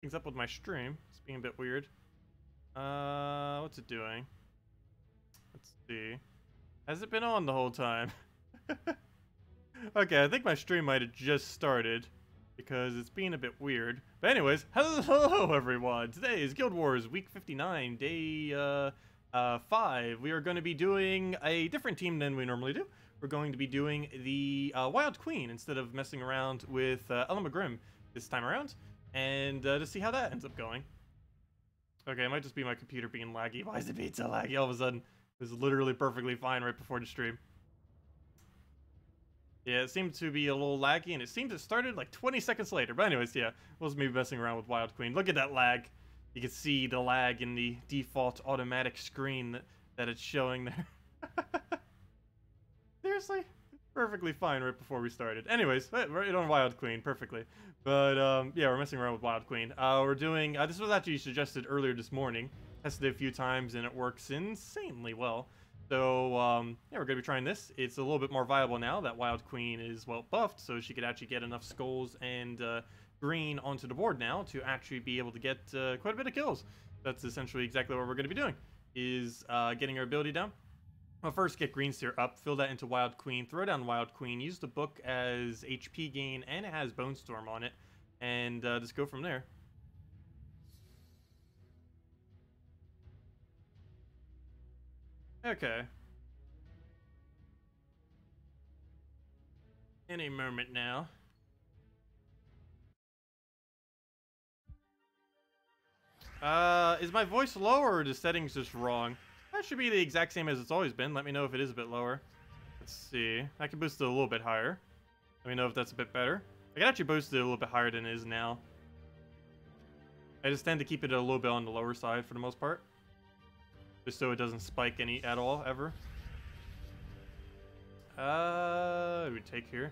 things up with my stream. It's being a bit weird. What's it doing? Let's see. Has it been on the whole time? Okay, I think my stream might have just started because it's being a bit weird. But anyways, hello everyone. Today is Guild Wars Week 59, Day 5. We are going to be doing a different team than we normally do. We're going to be doing the Wild Queen instead of messing around with ellhay this time around, and to see how that ends up going. Okay, it might just be my computer being laggy. Why is it being so laggy all of a sudden? It was literally perfectly fine right before the stream. Yeah, it seemed to be a little laggy, and it seemed to started like 20 seconds later. But anyways, yeah, it was me messing around with Wild Queen. Look at that lag. You can see the lag in the default automatic screen that it's showing there. Seriously? Perfectly fine right before we started. Anyways, right on Wild Queen, perfectly. But, yeah, we're messing around with Wild Queen. We're doing, this was actually suggested earlier this morning. Tested it a few times, and it works insanely well. So, yeah, we're going to be trying this. It's a little bit more viable now that Wild Queen is well buffed, so she could actually get enough skulls and green onto the board now to actually be able to get quite a bit of kills. That's essentially exactly what we're going to be doing, is getting her ability down. Well, first get Green Seer up, fill that into Wild Queen, throw down Wild Queen, use the book as HP gain, and it has Bone Storm on it, and just go from there. Okay. Any moment now. Is my voice lower or the settings just wrong? That should be the exact same as it's always been. Let me know if it is a bit lower. Let's see. I can boost it a little bit higher. Let me know if that's a bit better. I can actually boost it a little bit higher than it is now. I just tend to keep it a little bit on the lower side for the most part, just so it doesn't spike any at all, ever. We take here.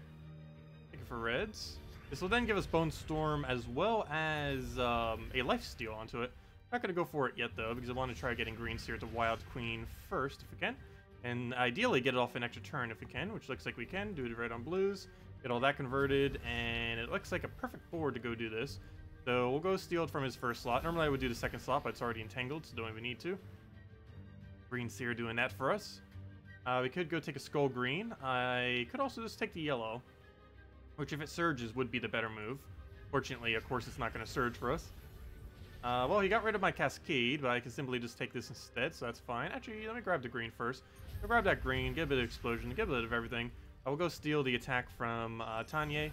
Take it for reds. This will then give us Bone Storm as well as a lifesteal onto it. Not going to go for it yet, though, because I want to try getting Green Seer to Wild Queen first, if we can. And ideally get it off an extra turn if we can, which looks like we can. Do it right on blues. Get all that converted, and it looks like a perfect board to go do this. So we'll go steal it from his first slot. Normally I would do the second slot, but it's already entangled, so don't even need to. Green Seer doing that for us. We could go take a Skull Green. I could also just take the yellow, which if it surges would be the better move. Fortunately, of course, it's not going to surge for us. Well, he got rid of my Cascade, but I can simply just take this instead, so that's fine. Actually, let me grab the green first. I'll grab that green, get a bit of explosion, get a bit of everything. I will go steal the attack from Tanya.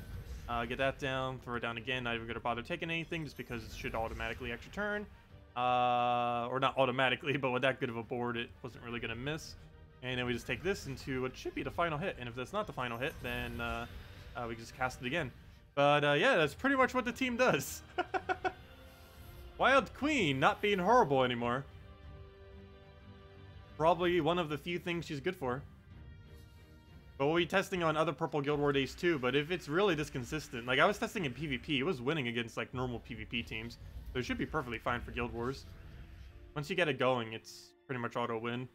Get that down, throw it down again. Not even going to bother taking anything, just because it should automatically extra turn. Or not automatically, but with that good of a board, it wasn't really going to miss. And then we just take this into what should be the final hit. And if that's not the final hit, then we just cast it again. But yeah, that's pretty much what the team does. Wild Queen not being horrible anymore. Probably one of the few things she's good for. But we'll be testing on other Purple Guild War days too, but if it's really this consistent, like I was testing in PvP, it was winning against like normal PvP teams. So it should be perfectly fine for Guild Wars. Once you get it going, it's pretty much auto win.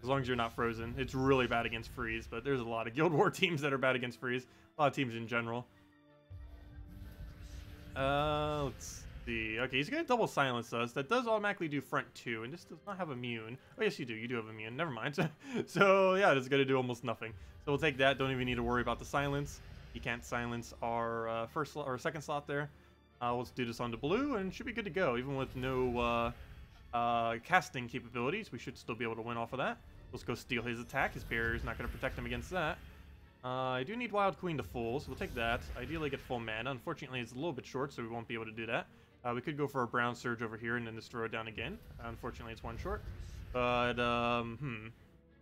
As long as you're not frozen. It's really bad against freeze, but there's a lot of Guild War teams that are bad against freeze. A lot of teams in general. Let's see. Okay, he's gonna double silence us. That does automatically do front 2, and this does not have immune. Oh yes, you do. You do have immune. Never mind. So yeah, it's gonna do almost nothing. So we'll take that. Don't even need to worry about the silence. He can't silence our first slot or second slot there. Let's do this on the blue, and should be good to go. Even with no casting capabilities, we should still be able to win off of that. Let's go steal his attack. His barrier is not going to protect him against that. I do need Wild Queen to full, so we'll take that. Ideally get full mana. Unfortunately, it's a little bit short, so we won't be able to do that. We could go for a Brown Surge over here and then just throw it down again. Unfortunately, it's one short. But,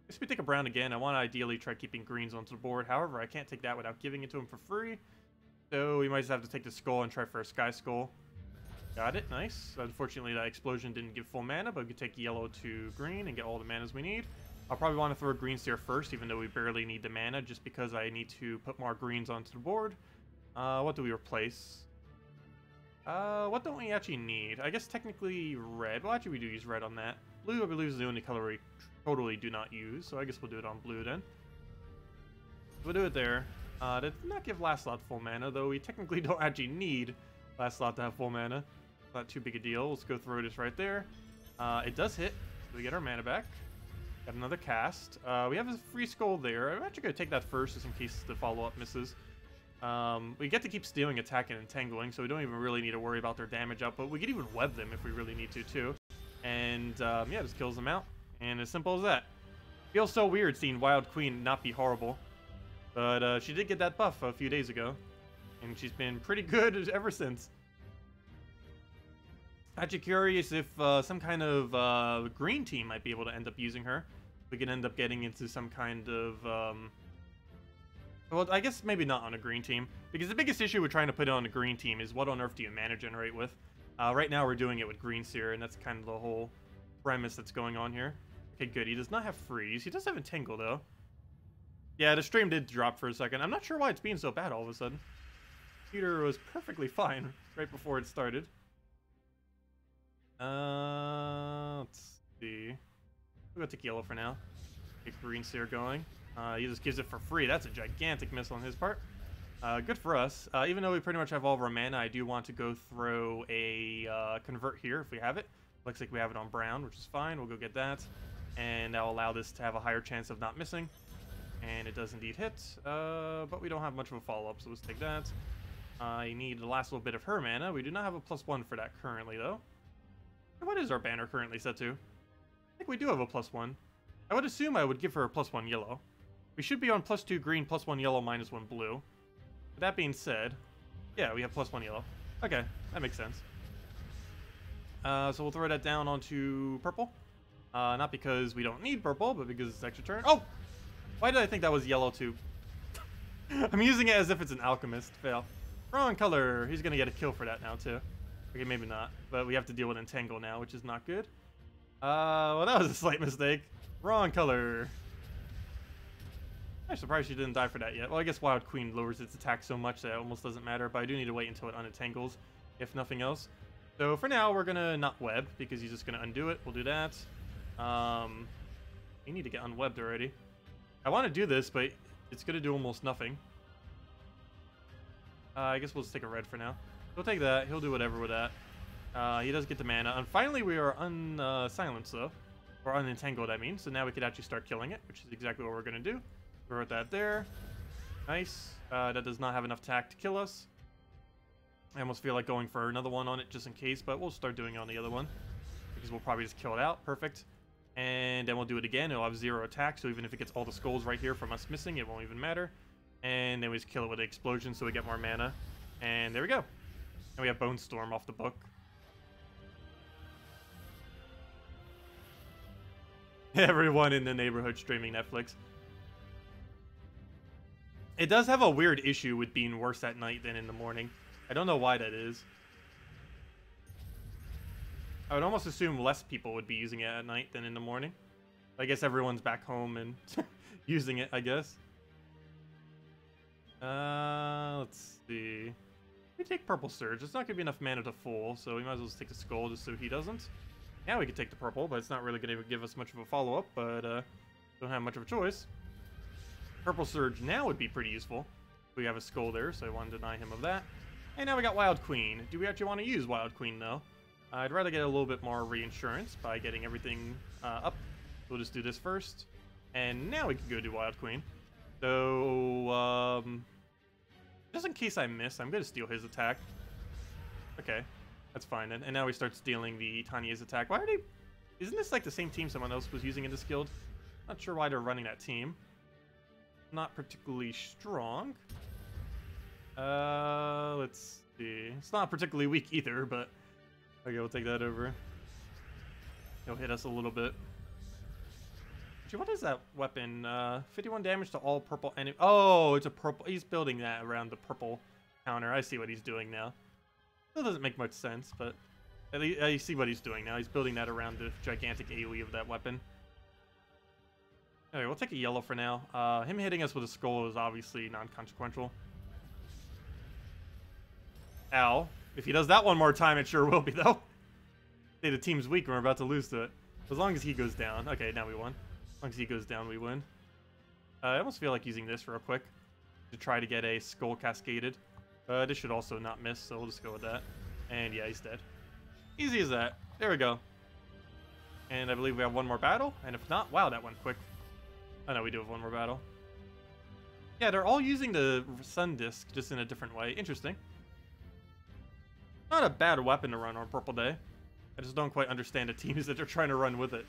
if we take a brown again, I want to ideally try keeping greens onto the board. However, I can't take that without giving it to him for free. So we might just have to take the skull and try for a Sky Skull. Got it, nice. Unfortunately, that explosion didn't give full mana, but we could take yellow to green and get all the manas we need. I'll probably want to throw Green Seer first, even though we barely need the mana, just because I need to put more greens onto the board. What do we replace? What don't we actually need? I guess technically red. Well, actually we do use red on that. Blue, I believe, is the only color we totally do not use, so I guess we'll do it on blue then. We'll do it there. That did not give last slot full mana, though we technically don't actually need last slot to have full mana. Not too big a deal. Let's go throw this right there. It does hit. So we get our mana back. Got another cast. We have a free skull there. I'm actually going to take that first just in case the follow-up misses. We get to keep stealing, attacking, and tangling, so we don't even really need to worry about their damage output. We could even web them if we really need to, too. And, yeah, just kills them out. And as simple as that. Feels so weird seeing Wild Queen not be horrible. But she did get that buff a few days ago. And she's been pretty good ever since. Actually curious if some kind of green team might be able to end up using her. We could end up getting into some kind of... well, I guess maybe not on a green team. Because the biggest issue with trying to put it on a green team is what on earth do you mana generate with? Right now we're doing it with Green Seer, and that's kind of the whole premise that's going on here. Okay, good. He does not have freeze. He does have entangle, though. Yeah, the stream did drop for a second. I'm not sure why it's being so bad all of a sudden. Computer was perfectly fine right before it started. Let's see. We'll go take yellow for now. Get Green Seer going. He just gives it for free. That's a gigantic miss on his part. Good for us. Even though we pretty much have all of our mana, I do want to go throw a convert here if we have it. Looks like we have it on brown, which is fine. We'll go get that. And that'll allow this to have a higher chance of not missing. And it does indeed hit. But we don't have much of a follow-up, so let's take that. I need the last little bit of her mana. We do not have a +1 for that currently, though. What is our banner currently set to? I think we do have a +1. I would assume I would give her a +1 yellow. We should be on +2 green, +1 yellow, -1 blue. With that being said, yeah, we have +1 yellow. Okay, that makes sense. So we'll throw that down onto purple. Not because we don't need purple, but because it's extra turn. Oh! Why did I think that was yellow too? I'm using it as if it's an alchemist. Fail. Wrong color. He's going to get a kill for that now too. Okay, maybe not. But we have to deal with entangle now, which is not good. Well, that was a slight mistake. Wrong color. I'm surprised she didn't die for that yet. Well, I guess Wild Queen lowers its attack so much that it almost doesn't matter, but I do need to wait until it unentangles, if nothing else. So for now, we're going to not web, because he's just going to undo it. We'll do that. You need to get unwebbed already. I want to do this, but it's going to do almost nothing. I guess we'll just take a red for now. We'll take that. He'll do whatever with that. He does get the mana. And finally, we are unsilenced, though. Or unentangled, I mean. So now we could actually start killing it, which is exactly what we're going to do. Throw that there. Nice. That does not have enough attack to kill us. I almost feel like going for another one on it just in case, but we'll start doing it on the other one. Because we'll probably just kill it out. Perfect. And then we'll do it again. It'll have 0 attack, so even if it gets all the skulls right here from us missing, it won't even matter. And then we just kill it with an explosion so we get more mana. And there we go. And we have Bone Storm off the book. Everyone in the neighborhood streaming Netflix. It does have a weird issue with being worse at night than in the morning. I don't know why that is. I would almost assume less people would be using it at night than in the morning. I guess everyone's back home and using it, I guess. Let's see. We take Purple Surge. It's not going to be enough mana to full, so we might as well just take the Skull just so he doesn't. Now we can take the Purple, but it's not really going to give us much of a follow-up, but don't have much of a choice. Purple Surge now would be pretty useful. We have a Skull there, so I want to deny him of that. And now we got Wild Queen. Do we actually want to use Wild Queen, though? I'd rather get a little bit more reinsurance by getting everything up. We'll just do this first. And now we can go do Wild Queen. So, just in case I miss, I'm going to steal his attack. Okay, that's fine then. And now we start stealing the Tanya's attack. Why are they... Isn't this like the same team someone else was using in this guild? Not sure why they're running that team. Not particularly strong. Let's see. It's not particularly weak either, but... Okay, we'll take that over. He'll hit us a little bit. Actually, what is that weapon? 51 damage to all purple enemies. Oh, it's a purple. He's building that around the purple counter. I see what he's doing now. Still doesn't make much sense, but at least I see what he's doing now. He's building that around the gigantic AoE of that weapon. Okay, we'll take a yellow for now. Him hitting us with a skull is obviously non-consequential. Ow. If he does that one more time, it sure will be, though. Say the team's weak and we're about to lose to it. As long as he goes down. Okay, now we won. As long as he goes down, we win. I almost feel like using this real quick to try to get a skull cascaded. This should also not miss, so we'll just go with that. And yeah, he's dead. Easy as that. There we go. And I believe we have one more battle. And if not, wow, that went quick. Oh no, we do have one more battle. Yeah, they're all using the sun disc, just in a different way. Interesting. Not a bad weapon to run on Purple Day. I just don't quite understand the teams that they're trying to run with it.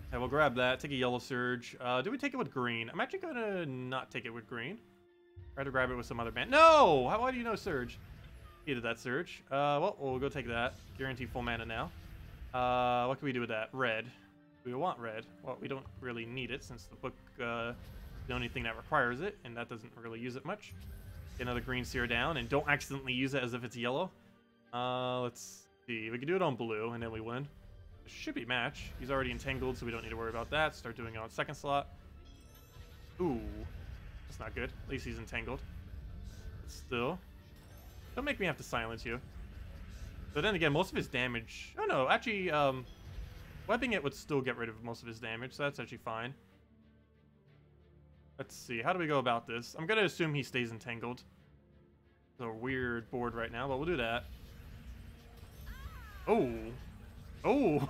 Okay, we'll grab that. Take a yellow surge. Do we take it with green? I'm actually gonna not take it with green. Try to grab it with some other band. No! Why do you know surge? Needed that surge. Well, we'll go take that. Guarantee full mana now. What can we do with that? Red. We want red. Well, we don't really need it since the book is the only thing that requires it, and that doesn't really use it much. Get another green seer down, and don't accidentally use it as if it's yellow. Let's see. We can do it on blue, and then we win. It should be match. He's already entangled, so we don't need to worry about that. Start doing it on second slot. Ooh. That's not good. At least he's entangled. But still. Don't make me have to silence you. But then again, most of his damage... Oh no, actually, webbing it would still get rid of most of his damage, so that's actually fine. Let's see, how do we go about this? I'm gonna assume he stays entangled. It's a weird board right now, but we'll do that. Oh. Oh.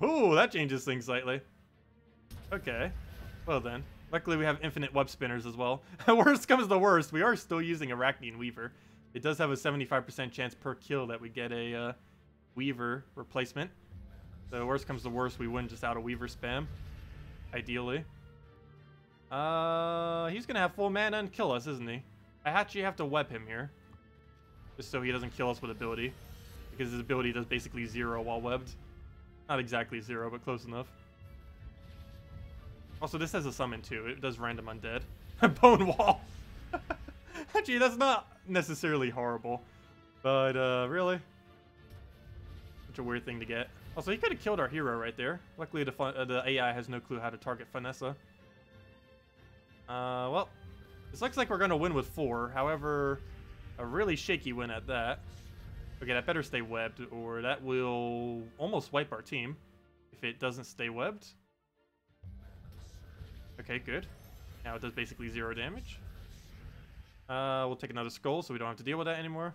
Oh, that changes things slightly. Okay. Well then. Luckily we have infinite web spinners as well. Worst comes to worst, we are still using Arachnean Weaver. It does have a 75% chance per kill that we get a Weaver replacement. So worst comes to worst, we win just out of Weaver spam. Ideally. He's gonna have full mana and kill us, isn't he? I actually have to web him here. Just so he doesn't kill us with ability. Because his ability does basically 0 while webbed. Not exactly 0, but close enough. Also, this has a summon too. It does random undead. Bone wall! Actually, that's not necessarily horrible. But, really? Such a weird thing to get. Also, he could have killed our hero right there. Luckily, the AI has no clue how to target Vanessa. Well, this looks like we're going to win with 4. However, a really shaky win at that. Okay, that better stay webbed, or that will almost wipe our team if it doesn't stay webbed. Okay, good. Now it does basically 0 damage. We'll take another skull so we don't have to deal with that anymore.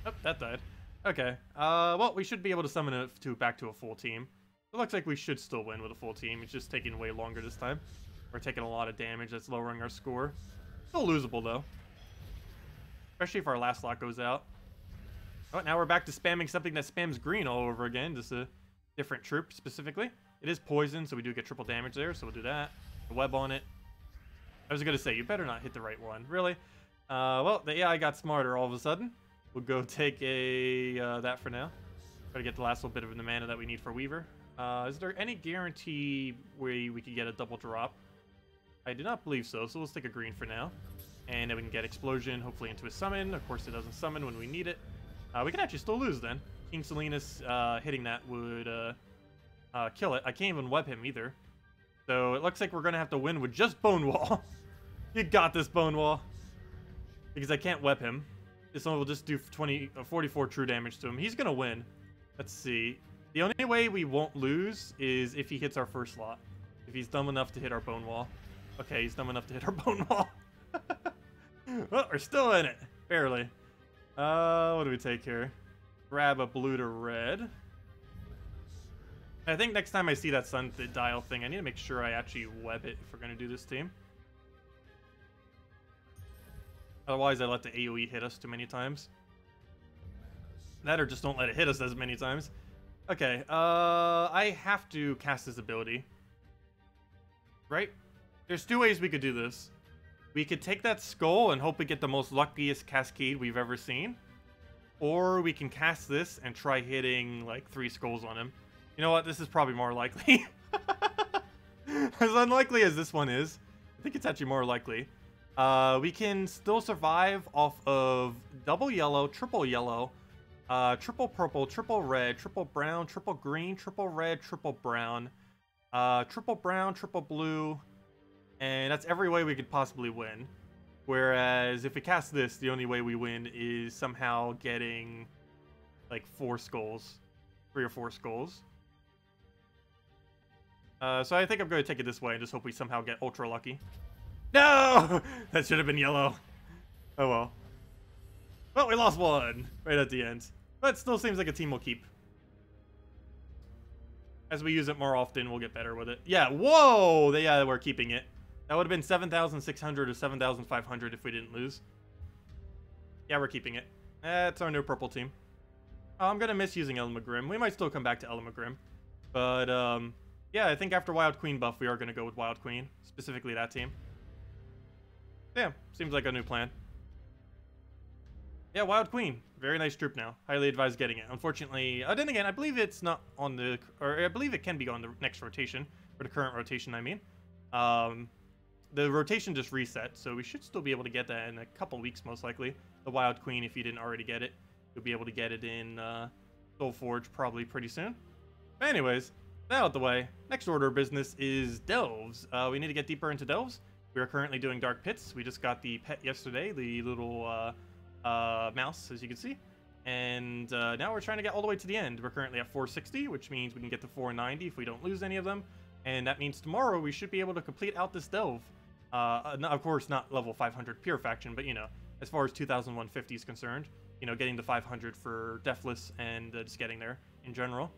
Oh, that died. Okay. Well, we should be able to summon it back to a full team. It looks like we should still win with a full team. It's just taking way longer this time. We're taking a lot of damage. That's lowering our score. Still losable, though. Especially if our last slot goes out. Oh, now we're back to spamming something that spams green all over again. Just a different troop, specifically. It is poison, so we do get triple damage there, so we'll do that. The web on it. I was going to say, you better not hit the right one. Really? Well, the AI got smarter all of a sudden. We'll go take a that for now. Try to get the last little bit of the mana that we need for Weaver. Is there any guarantee way we could get a double drop? I do not believe so, so let's take a green for now. And then we can get Explosion, hopefully into a summon. Of course, it doesn't summon when we need it. We can actually still lose then. King Salinas hitting that would kill it. I can't even web him either. So it looks like we're going to have to win with just Bone Wall. You got this, Bone Wall. Because I can't web him. This one will just do 44 true damage to him. He's going to win. Let's see. The only way we won't lose is if he hits our first slot. If he's dumb enough to hit our Bone Wall. Okay, he's dumb enough to hit our Bone Wall. Well, we're still in it. Barely. What do we take here? Grab a blue to red. I think next time I see that sun dial thing, I need to make sure I actually web it if we're going to do this team. Otherwise, I let the AoE hit us too many times. That or just don't let it hit us as many times. Okay, I have to cast this ability. Right? There's 2 ways we could do this. We could take that skull and hope we get the most luckiest cascade we've ever seen. Or we can cast this and try hitting like 3 skulls on him. You know what? This is probably more likely. As unlikely as this one is, I think it's actually more likely. We can still survive off of double yellow, triple purple, triple red, triple brown, triple green, triple red, triple brown, triple blue, and that's every way we could possibly win. Whereas if we cast this, the only way we win is somehow getting like 4 skulls, 3 or 4 skulls. So I think I'm going to take it this way and just hope we somehow get ultra lucky. No! That should have been yellow. Oh well. Well, we lost one right at the end. But still seems like a team will keep. As we use it more often, we'll get better with it. Yeah, whoa! Yeah, we're keeping it. That would have been 7,600 or 7,500 if we didn't lose. Yeah, we're keeping it. That's our new purple team. Oh, I'm going to miss using Elmagrim. We might still come back to Elmagrim. But, yeah, I think after Wild Queen buff, we are going to go with Wild Queen. Specifically that team. Yeah, seems like a new plan. Yeah, Wild Queen. Very nice troop now. Highly advise getting it. Unfortunately, then again, I believe it's not on the... Or I believe it can be on the next rotation. Or the current rotation, I mean. The rotation just reset, so we should still be able to get that in a couple weeks, most likely. The Wild Queen, if you didn't already get it. You'll be able to get it in Soulforge probably pretty soon. But anyways, that out the way. Next order of business is Delves. We need to get deeper into Delves. We are currently doing Dark Pits. We just got the pet yesterday, the little... mouse, as you can see, and now we're trying to get all the way to the end. We're currently at 460, which means we can get to 490 if we don't lose any of them, and that means tomorrow we should be able to complete out this delve. Of course, not level 500 pure faction, but you know, as far as 2150 is concerned, you know, getting to 500 for Deathless and just getting there in general.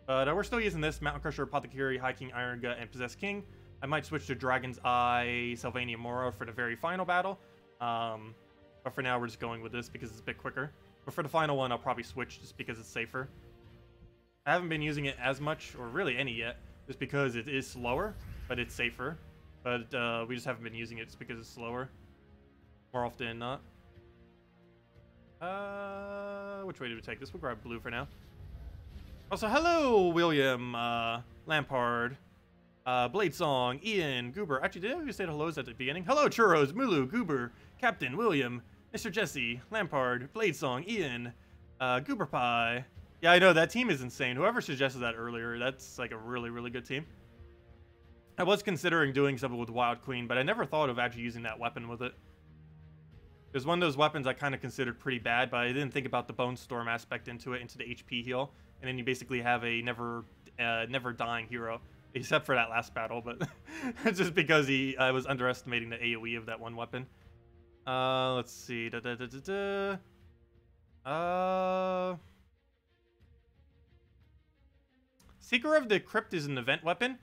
But we're still using this Mountain Crusher, Apothecary, High King, Iron Gut, and Possessed King. I might switch to Dragon's Eye, Sylvania Mora for the very final battle. But for now, we're just going with this because it's a bit quicker. But for the final one, I'll probably switch just because it's safer. I haven't been using it as much, or really any yet, just because it is slower, but it's safer. But we just haven't been using it just because it's slower. More often than not. Which way do we take this? We'll grab blue for now. Also, hello, William, Lampard, Blade Song, Ian, Goober. Actually, did you say hellos at the beginning? Hello, Churros, Mulu, Goober, Captain, William, Mr. Jesse, Lampard, Blade Song, Ian, Goober Pie. Yeah, I know, that team is insane. Whoever suggested that earlier, that's like a really, really good team. I was considering doing something with Wild Queen, but I never thought of actually using that weapon with it. It was one of those weapons I kind of considered pretty bad, but I didn't think about the Bone Storm aspect into it, into the HP heal. And then you basically have a never dying hero, except for that last battle, but just because I was underestimating the AoE of that one weapon. Let's see. Seeker of the Crypt is an event weapon.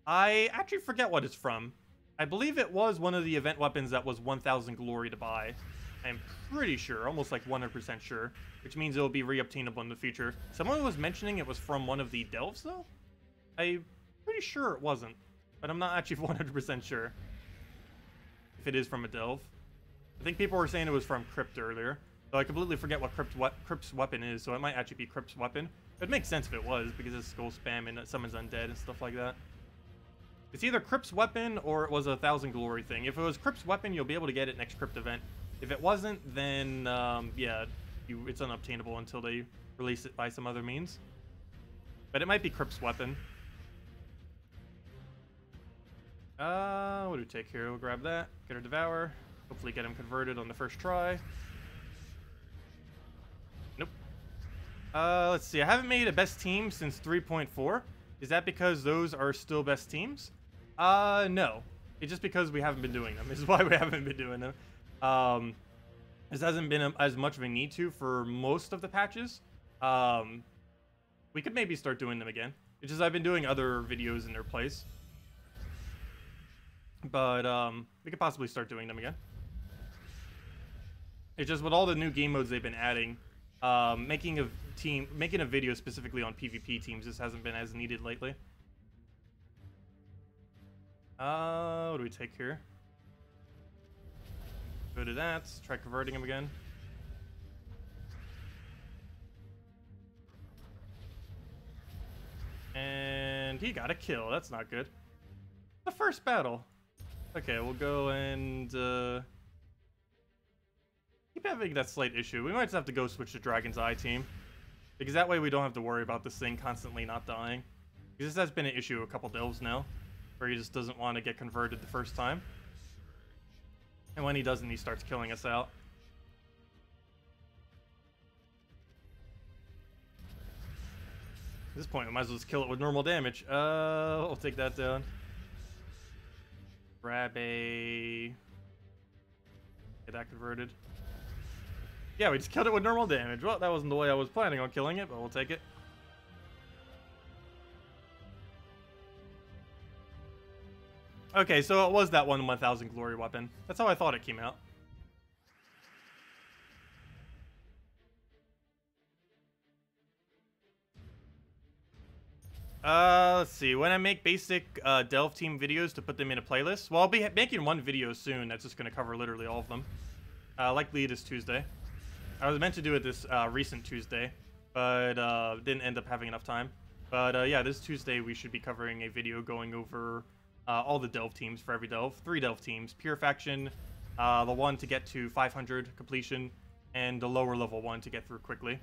I actually forget what it's from. I believe it was one of the event weapons that was 1,000 glory to buy. I'm pretty sure, almost like 100% sure, which means it will be re-obtainable in the future. Someone was mentioning it was from one of the delves, though? I'm pretty sure it wasn't, but I'm not actually 100% sure if it is from a delve. I think people were saying it was from Crypt earlier, though I completely forget what Crypt's weapon is, so it might actually be Crypt's weapon. It would make sense if it was, because it's skull spam and it summons undead and stuff like that. It's either Crypt's weapon or it was a 1,000 glory thing. If it was Crypt's weapon, you'll be able to get it next Crypt event. If it wasn't, then yeah, it's unobtainable until they release it by some other means. But it might be Crypt's weapon. What do we take here? We'll grab that, get our Devour. Hopefully get him converted on the first try. Nope. Let's see. I haven't made a best team since 3.4. Is that because those are still best teams? No. It's just because we haven't been doing them. This is why we haven't been doing them. This hasn't been as much of a need to for most of the patches. We could maybe start doing them again. It's just I've been doing other videos in their place. But we could possibly start doing them again. It's just with all the new game modes they've been adding, making a video specifically on PvP teams just hasn't been as needed lately. What do we take here? Go to that. Try converting him again. And he got a kill. That's not good. The first battle. Okay, we'll go and keep having that slight issue. We might just have to go switch to Dragon's Eye team, because that way we don't have to worry about this thing constantly not dying. Because this has been an issue a couple delves now, where he just doesn't want to get converted the first time. And when he doesn't, he starts killing us out. At this point, we might as well just kill it with normal damage. I'll take that down. Grab a... Get that converted. Yeah, we just killed it with normal damage. Well, that wasn't the way I was planning on killing it, but we'll take it. Okay, so it was that 1,000 glory weapon. That's how I thought it came out. Let's see. When I make basic Delve team videos to put them in a playlist, well, I'll be making one video soon that's just going to cover literally all of them. Likely this Tuesday. I was meant to do it this recent Tuesday, but didn't end up having enough time. But yeah, this Tuesday we should be covering a video going over all the Delve teams for every Delve. 3 Delve teams. Pure Faction, the one to get to 500 completion, and the lower level one to get through quickly.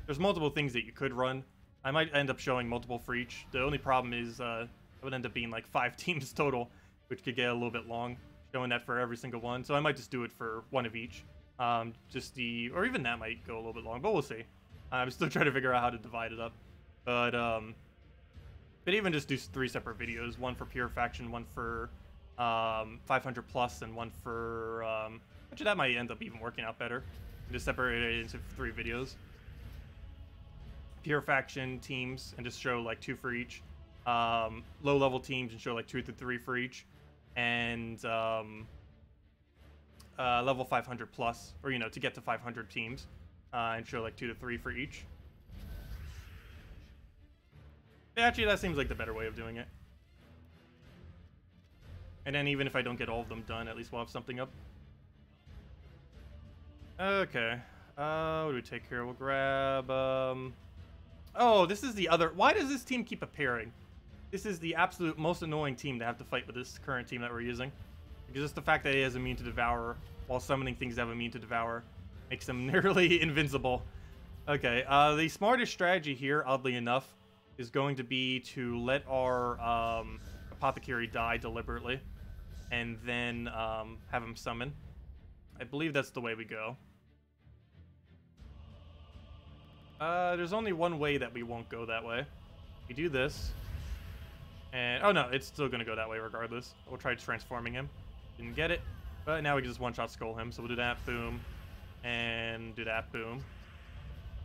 There's multiple things that you could run. I might end up showing multiple for each. The only problem is it would end up being like 5 teams total, which could get a little bit long, showing that for every single one. So I might just do it for one of each. Or even that might go a little bit long, but we'll see. I'm still trying to figure out how to divide it up. But even just do 3 separate videos. One for Pure Faction, one for 500 plus, and one for... actually, that might end up even working out better. Just separate it into 3 videos. Pure Faction teams and just show like 2 for each. Low level teams and show like 2 to 3 for each. And level 500 plus, or to get to 500 teams, and show like 2 to 3 for each. Yeah, actually, that seems like the better way of doing it. And then even if I don't get all of them done, at least we'll have something up. Okay. What do we take here? We'll grab... Oh, this is the other... Why does this team keep appearing? This is the absolute most annoying team to have to fight with this current team that we're using. Because just the fact that he has immune to Devour, while summoning things that have immune to Devour, makes them nearly invincible. Okay, the smartest strategy here, oddly enough, is going to be to let our Apothecary die deliberately, and then have him summon. I believe that's the way we go. There's only one way that we won't go that way. We do this. And, oh no, it's still gonna go that way regardless. We'll try transforming him. Didn't get it. But now we can just one-shot skull him. So we'll do that, boom. And do that, boom.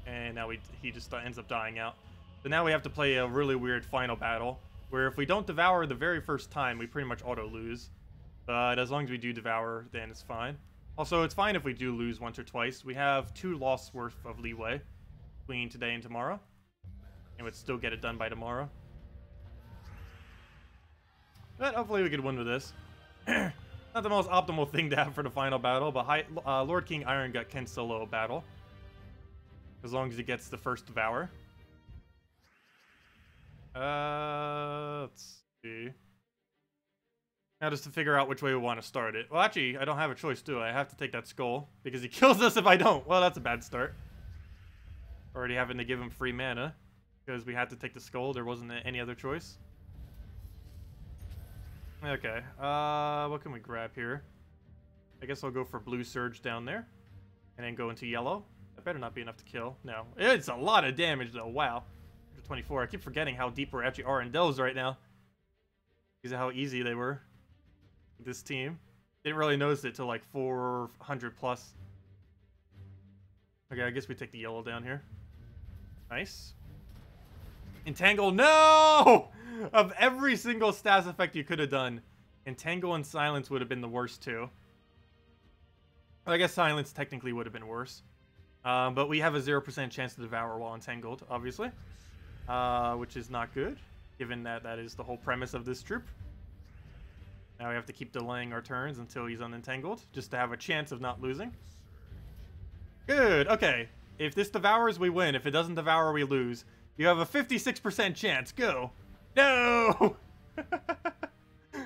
And now he just ends up dying out. So now we have to play a really weird final battle, where if we don't Devour the very first time, we pretty much auto-lose. But as long as we do Devour, then it's fine. Also, it's fine if we do lose once or twice. We have 2 loss worth of leeway between today and tomorrow, and would still get it done by tomorrow. But hopefully we could win with this. Not the most optimal thing to have for the final battle, but Lord King Iron Gut can solo a battle, as long as he gets the first Devour. Let's see. Now just to figure out which way we want to start it. Well, actually, I don't have a choice, do I? I have to take that skull, because he kills us if I don't. Well, that's a bad start. Already having to give him free mana, because we had to take the skull. There wasn't any other choice. Okay, what can we grab here? I guess I'll go for Blue Surge down there, and then go into yellow. That better not be enough to kill. No, it's a lot of damage though. Wow, 24. I keep forgetting how deep we actually are in delves right now, because of how easy they were. This team didn't really notice it till like 400 plus. Okay, I guess we take the yellow down here. Nice. Entangle, no! Of every single stats effect you could have done, Entangle and Silence would have been the worst too. I guess Silence technically would have been worse. But we have a 0% chance to Devour while Entangled, obviously. Which is not good, given that that is the whole premise of this troop. Now we have to keep delaying our turns until he's unentangled, just to have a chance of not losing. Good, okay. If this Devours, we win. If it doesn't Devour, we lose. You have a 56% chance. Go! No!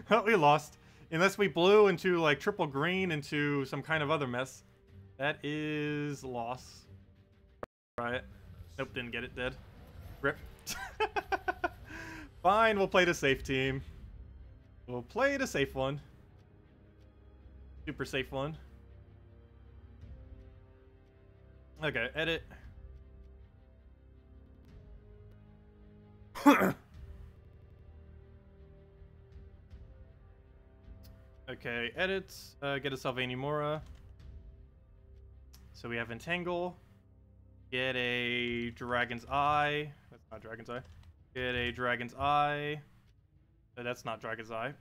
Oh, we lost. Unless we blew into, like, triple green into some kind of other mess. That is loss. Right. Nope, didn't get it. Dead. Rip. Fine, we'll play the safe team. We'll play the safe one. Super safe one. Okay, edit. Okay, edit. Get a Sylvania Mora. So we have Entangle. Get a Dragon's Eye. That's not Dragon's Eye. Get a Dragon's Eye. That's not Dragon's Eye.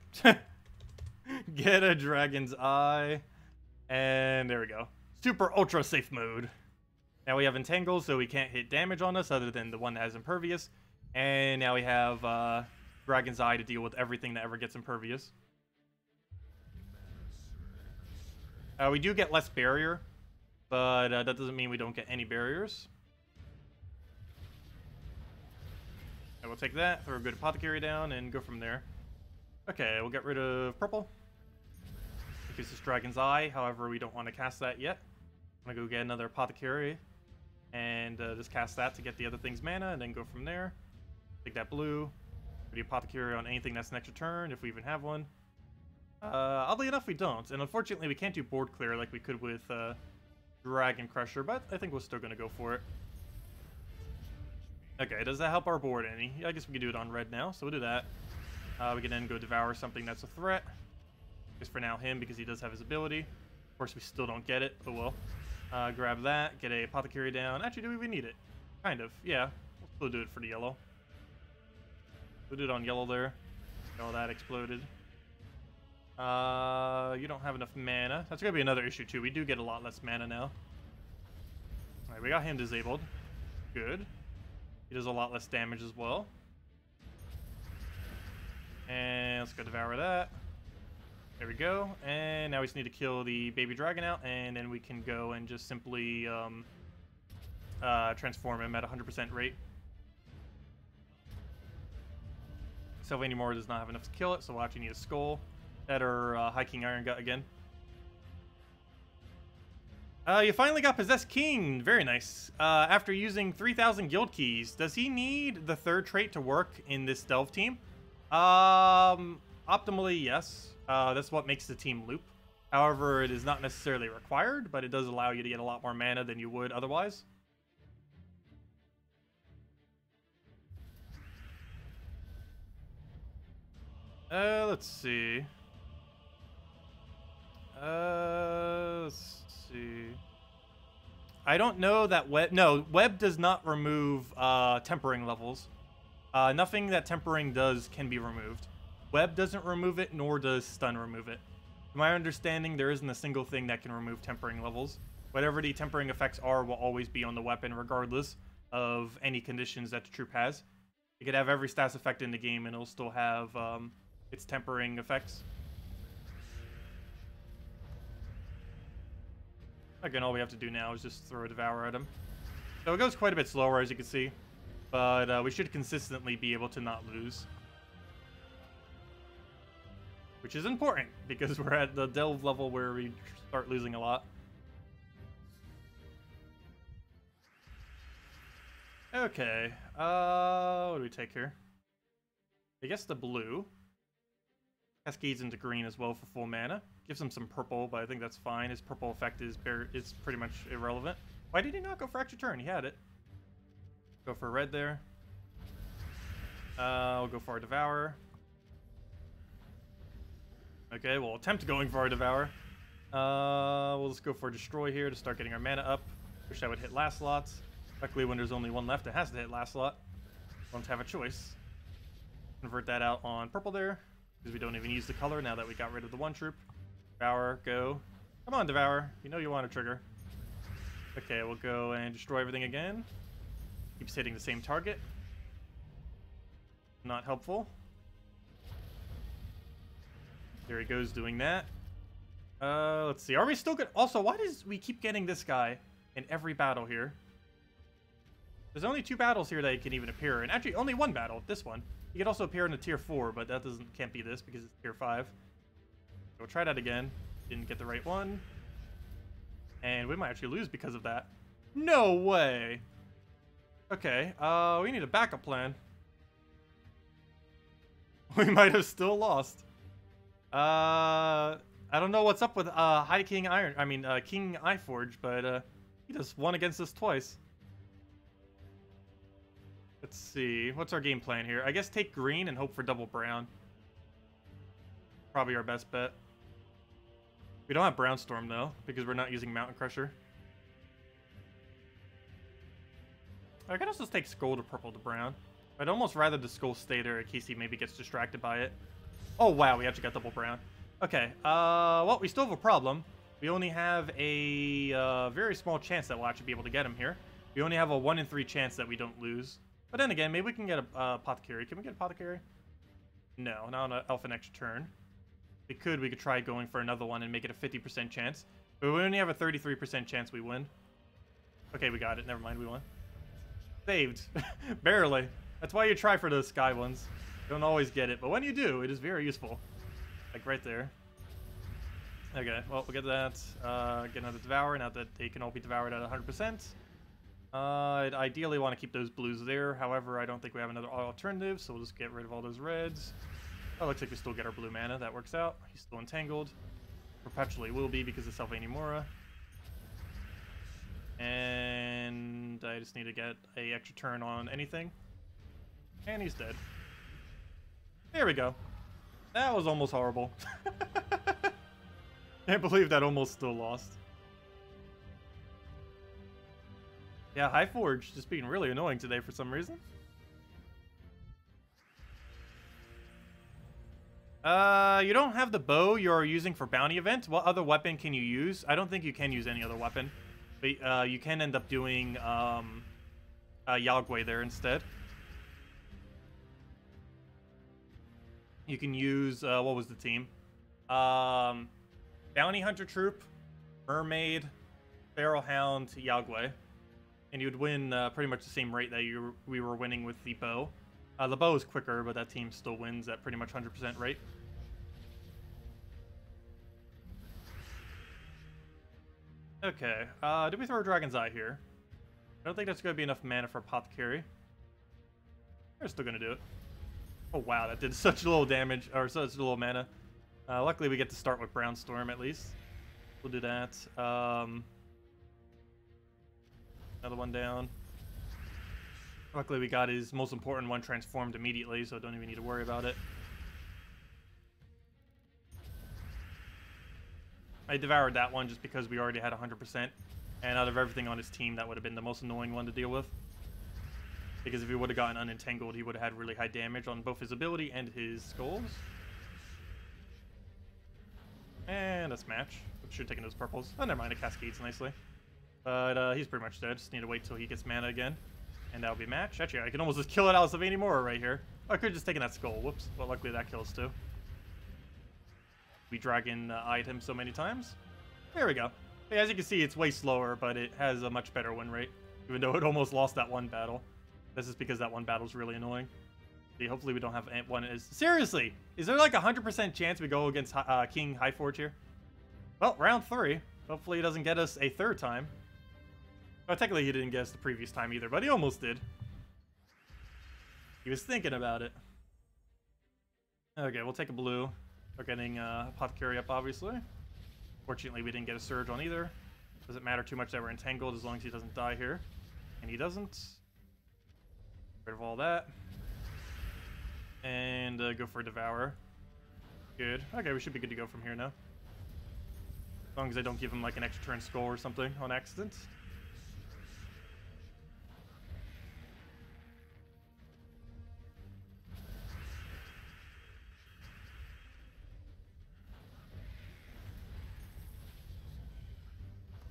Get a Dragon's Eye. And there we go. Super ultra safe mode. Now we have Entangle, so we can't hit damage on us other than the one that has Impervious. And now we have Dragon's Eye to deal with everything that ever gets Impervious. We do get less barrier, but that doesn't mean we don't get any barriers. I will take that, throw a good Apothecary down, and go from there. Okay, we'll get rid of purple. Because it's Dragon's Eye, however, we don't want to cast that yet. I'm gonna go get another Apothecary, and just cast that to get the other thing's mana, and then go from there. Take that blue, put the Apothecary on anything that's next turn, if we even have one. Oddly enough, we don't, and unfortunately, we can't do board clear like we could with Dragon Crusher, but I think we're still gonna go for it. Okay, does that help our board any? Yeah, I guess we can do it on red now, so we'll do that. We can then go devour something that's a threat. Just for now, him, because he does have his ability. Of course, we still don't get it, but well. Grab that, get a Apothecary down. Actually, do we even need it? Kind of, yeah. We'll still do it for the yellow. We'll do it on yellow there. All that exploded. You don't have enough mana. That's gonna be another issue, too. We do get a lot less mana now. Alright, we got him disabled. Good. He does a lot less damage as well. And let's go devour that. There we go. And now we just need to kill the baby dragon out, and then we can go and just simply transform him at 100% rate. Sylvania Moore does not have enough to kill it, so we'll actually need a skull. That or High King Iron Gut again. You finally got Possessed King. Very nice. After using 3,000 guild keys, does he need the third trait to work in this Delve team? Optimally, yes. That's what makes the team loop. However, it is not necessarily required, but it does allow you to get a lot more mana than you would otherwise. Let's see. Let's see. I don't know that Web... No, Web does not remove tempering levels. Nothing that tempering does can be removed. Web doesn't remove it, nor does Stun remove it. To my understanding, there isn't a single thing that can remove tempering levels. Whatever the tempering effects are will always be on the weapon, regardless of any conditions that the troop has. You could have every stats effect in the game, and it'll still have its tempering effects. Again, all we have to do now is just throw a Devour at him. So it goes quite a bit slower, as you can see. But we should consistently be able to not lose. Which is important, because we're at the Delve level where we start losing a lot. Okay, what do we take here? I guess the blue. Cascades into green as well for full mana. Gives him some purple, but I think that's fine. His purple effect is pretty much irrelevant. Why did he not go for extra turn? He had it. Go for red there. We'll go for our Devour. Okay, we'll attempt going for our Devour. We'll just go for Destroy here to start getting our mana up. Wish I would hit last slot. Luckily, when there's only one left, it has to hit last slot. Won't have a choice. Convert that out on purple there, because we don't even use the color now that we got rid of the one troop. Devour, go. Come on, Devour. You know you want to trigger. Okay, we'll go and destroy everything again. Keeps hitting the same target. Not helpful. There he goes doing that. Let's see. Are we still good? Also, why does we keep getting this guy in every battle here? There's only 2 battles here that he can even appear in. Actually, only 1 battle. This one. He can also appear in a tier 4, but that can't be this because it's tier 5. So we'll try that again. Didn't get the right one. And we might actually lose because of that. No way! Okay, we need a backup plan. We might have still lost. I don't know what's up with High King Iron. I mean, King Iforge, but he just won against us twice. Let's see. What's our game plan here? I guess take green and hope for double brown. Probably our best bet. We don't have Brownstorm, though, because we're not using Mountain Crusher. I could also take Skull to purple to brown. I'd almost rather the Skull stay there in case he maybe gets distracted by it. Oh, wow, we actually got double brown. Okay, well, we still have a problem. We only have a very small chance that we'll actually be able to get him here. We only have a 1 in 3 chance that we don't lose. But then again, maybe we can get a Apothecary. Can we get Apothecary? No, not on an Elf an extra turn. We could try going for another one and make it a 50% chance. But we only have a 33% chance we win. Okay, we got it. Never mind, we won. Saved. Barely. That's why you try for those sky ones. You don't always get it, but when you do, it is very useful. Like right there. Okay, well, we'll get that. Get another Devour, now that they can all be devoured at 100%. I'd ideally want to keep those blues there. However, I don't think we have another alternative, so we'll just get rid of all those reds. Oh, looks like we still get our blue mana. That works out. He's still entangled. Perpetually will be because of Sylvanimora. And I just need to get a extra turn on anything. And he's dead. There we go. That was almost horrible. Can't believe that almost still lost. Yeah, Highforge just being really annoying today for some reason. You don't have the bow you're using for bounty event. What other weapon can you use? I don't think you can use any other weapon. But you can end up doing Yagway there instead. You can use, what was the team? Bounty Hunter Troop, Mermaid, Feral Hound, Yagway. And you'd win pretty much the same rate that we were winning with the bow. The bow is quicker, but that team still wins at pretty much 100% rate. Okay, did we throw a Dragon's Eye here? I don't think that's going to be enough mana for Apothecary. We're still going to do it. Oh wow, that did such little damage, or such little mana. Luckily we get to start with Brownstorm at least. We'll do that. Another one down. Luckily we got his most important one transformed immediately, so don't even need to worry about it. I devoured that one just because we already had 100%. And out of everything on his team, that would have been the most annoying one to deal with. Because if he would have gotten unentangled, he would have had really high damage on both his ability and his skulls. And a smash. Should have taken those purples. Oh, never mind, it cascades nicely. But he's pretty much dead. Just need to wait till he gets mana again. And that'll be a match. Actually, I can almost just kill it out of Sylvanimora right here. Oh, I could have just taken that skull. Whoops. But luckily that kills too. We dragon eyed him so many times. There we go. Yeah, as you can see, it's way slower, but it has a much better win rate. Even though it almost lost that one battle. This is because that one battle is really annoying. See, hopefully we don't have one. Seriously, is there like a 100% chance we go against King Highforge here? Well, round 3. Hopefully he doesn't get us a third time. Well, technically he didn't get us the previous time either, but he almost did. He was thinking about it. Okay, we'll take a blue. We're getting Apothecary up, obviously. Fortunately, we didn't get a Surge on either. Doesn't matter too much that we're entangled as long as he doesn't die here. And he doesn't. Rid of all that. And go for a Devour. Good. Okay, we should be good to go from here now. As long as I don't give him like an extra turn skull or something on accident.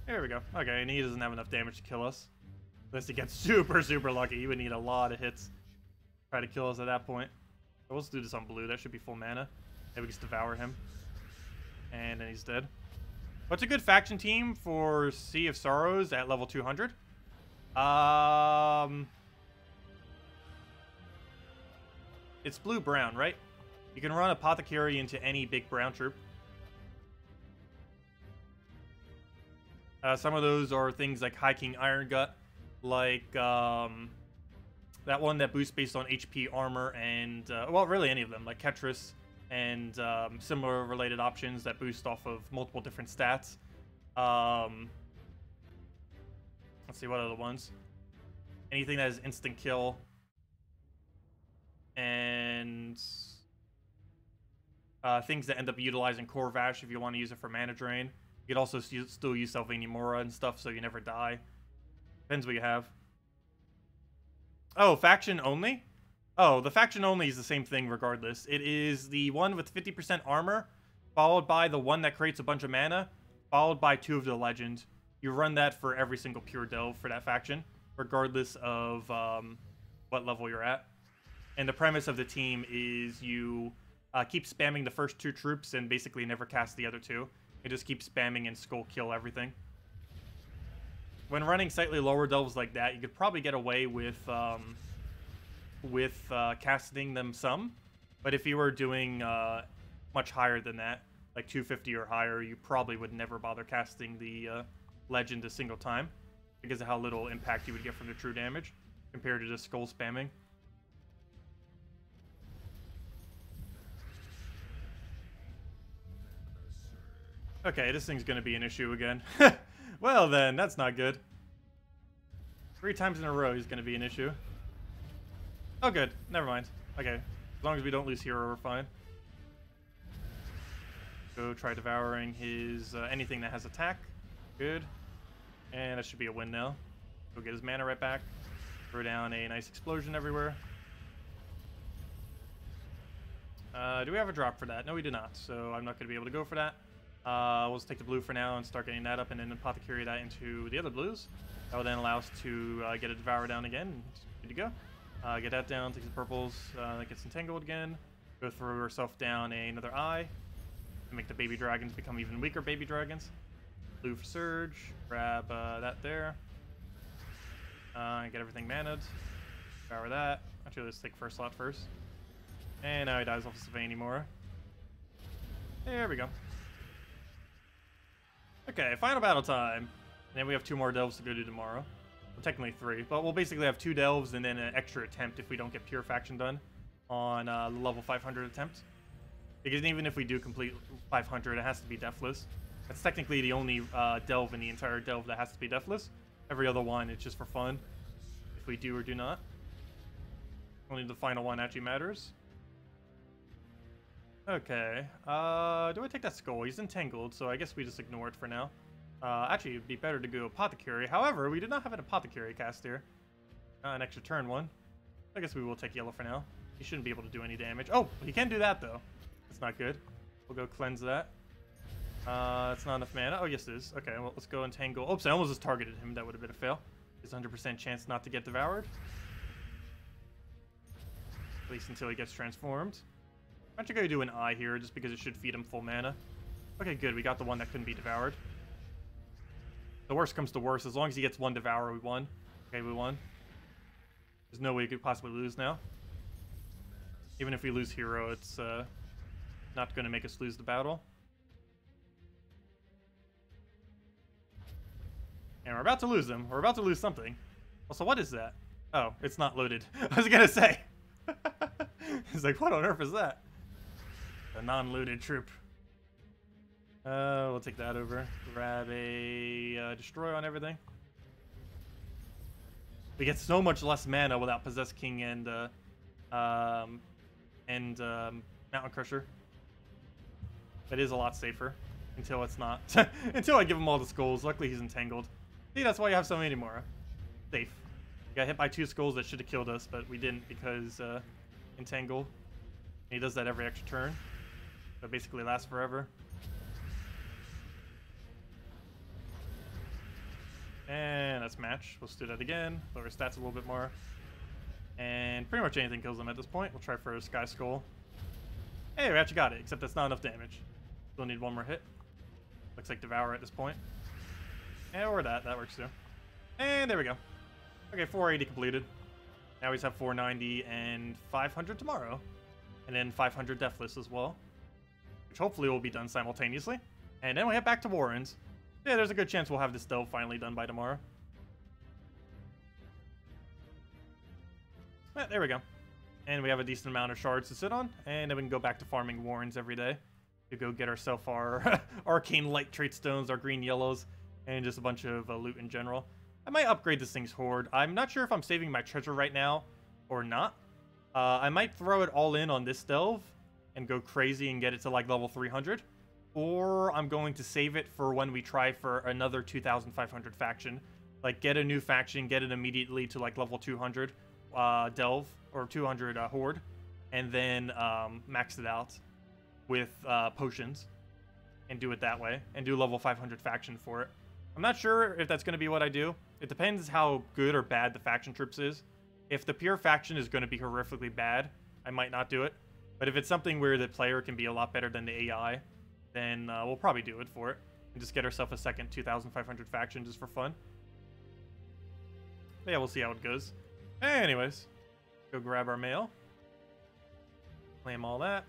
There we go. Okay, and he doesn't have enough damage to kill us. Unless he gets super, super lucky. He would need a lot of hits. Try to kill us at that point. So we'll just do this on blue. That should be full mana. Maybe we just devour him. And then he's dead. What's a good faction team for Sea of Sorrows at level 200? It's blue-brown, right? You can run Apothecary into any big brown troop. Some of those are things like High King Iron Gut, like that one that boosts based on HP, armor, and well, really any of them, like Ketris, and similar related options that boost off of multiple different stats. Let's see, what other ones? Anything that is instant kill, and things that end up utilizing Corvash if you want to use it for mana drain. You could also still use Sylvanimora and stuff, so you never die. Depends what you have. Oh, faction only? Oh, the faction only is the same thing regardless. It is the one with 50% armor, followed by the one that creates a bunch of mana, followed by 2 of the legend. You run that for every single pure delve for that faction, regardless of what level you're at. And the premise of the team is you keep spamming the first 2 troops and basically never cast the other 2. You just keep spamming and skull kill everything. When running slightly lower delves like that, you could probably get away with casting them some. But if you were doing much higher than that, like 250 or higher, you probably would never bother casting the legend a single time because of how little impact you would get from the true damage compared to just skull spamming. Okay, this thing's gonna be an issue again. Well then, that's not good. 3 times in a row he's gonna be an issue. Oh good, never mind. Okay, as long as we don't lose hero, we're fine. Go try devouring his anything that has attack. Good. And that should be a win now. Go get his mana right back. Throw down a nice explosion everywhere. Do we have a drop for that? No, we do not, so I'm not going to be able to go for that. We'll just take the blue for now and start getting that up and then apothecary that into the other blues. That will then allow us to get a devour down again. Good to go. Get that down, take the purples, that gets entangled again. Go throw herself down another eye. And make the baby dragons become even weaker baby dragons. Blue for surge. Grab that there. Get everything maned. Devour that. Actually, let's take first slot first. And now he dies off of Sylvain anymore. There we go. Okay, final battle time. And then we have 2 more delves to go do tomorrow. Well, technically 3, but we'll basically have 2 delves and then an extra attempt if we don't get pure faction done on the level 500 attempt. Because even if we do complete 500, it has to be deathless. That's technically the only delve in the entire delve that has to be deathless. Every other one, it's just for fun. If we do or do not. Only the final one actually matters. Okay. Do I take that skull? He's entangled, so I guess we just ignore it for now. Actually, it'd be better to go apothecary. However, we did not have an apothecary cast here. An extra turn one. I guess we will take yellow for now. He shouldn't be able to do any damage. Oh, he can do that, though. That's not good. We'll go cleanse that. That's not enough mana. Oh, yes, it is. Okay, well, let's go entangle. Oops, I almost just targeted him. That would have been a fail. There's a 100% chance not to get devoured. At least until he gets transformed. I'm actually going to do an eye here, just because it should feed him full mana. Okay, good. We got the one that couldn't be devoured. The worst comes to worst. As long as he gets 1 devour, we won. Okay, we won. There's no way we could possibly lose now. Even if we lose hero, it's not going to make us lose the battle. And we're about to lose them. We're about to lose something. Also, what is that? Oh, it's not loaded. I was going to say. It's like, what on earth is that? A non-looted troop. We'll take that over. Grab a destroy on everything. We get so much less mana without Possessed King and Mountain Crusher. That is a lot safer until it's not. Until I give him all the skulls. Luckily, he's entangled. See, that's why you have so many more. Safe. We got hit by 2 skulls that should have killed us, but we didn't because entangled. And he does that every extra turn. So it basically lasts forever. And that's match. We'll do that again. Lower stats a little bit more. And pretty much anything kills them at this point. We'll try for a Sky Skull. Hey, we actually got it, except that's not enough damage. Still need 1 more hit. Looks like Devour at this point. Or that. That works too. And there we go. Okay, 480 completed. Now we just have 490 and 500 tomorrow. And then 500 Deathless as well. Which hopefully will be done simultaneously. And then we head back to Warrens. Yeah, there's a good chance we'll have this delve finally done by tomorrow. Yeah, there we go. And we have a decent amount of shards to sit on. And then we can go back to farming Warrens every day. To go get ourselves our arcane light trait stones, our green yellows, and just a bunch of loot in general. I might upgrade this thing's horde. I'm not sure if I'm saving my treasure right now or not. I might throw it all in on this delve and go crazy and get it to like level 300. Or I'm going to save it for when we try for another 2,500 faction. Like, get a new faction, get it immediately to like level 200. delve or 200 horde, and then max it out with potions and do it that way, and do level 500 faction for it. I'm not sure if that's going to be what I do. It depends how good or bad the faction troops is. If the pure faction is going to be horrifically bad, I might not do it. But if it's something where the player can be a lot better than the AI, then we'll probably do it for it. And just get ourselves a second 2,500 faction just for fun. But yeah, we'll see how it goes. Anyways, go grab our mail. Claim all that.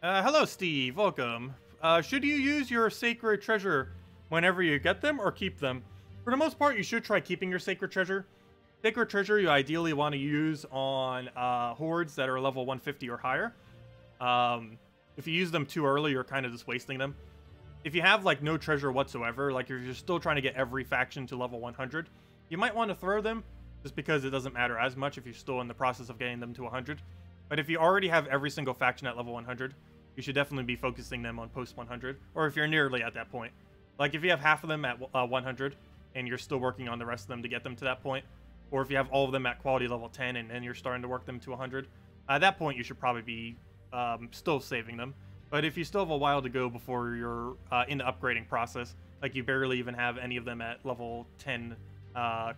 Hello, Steve. Welcome. Should you use your sacred treasure whenever you get them, or keep them? For the most part, you should try keeping your sacred treasure. Sacred treasure you ideally want to use on hordes that are level 150 or higher. If you use them too early, you're kind of just wasting them. If you have like no treasure whatsoever, like you're still trying to get every faction to level 100, you might want to throw them just because it doesn't matter as much if you're still in the process of getting them to 100. But if you already have every single faction at level 100, you should definitely be focusing them on post 100, or if you're nearly at that point. Like if you have half of them at 100 and you're still working on the rest of them to get them to that point, or if you have all of them at quality level 10 and then you're starting to work them to 100, at that point you should probably be still saving them. But if you still have a while to go before you're in the upgrading process, like you barely even have any of them at level 10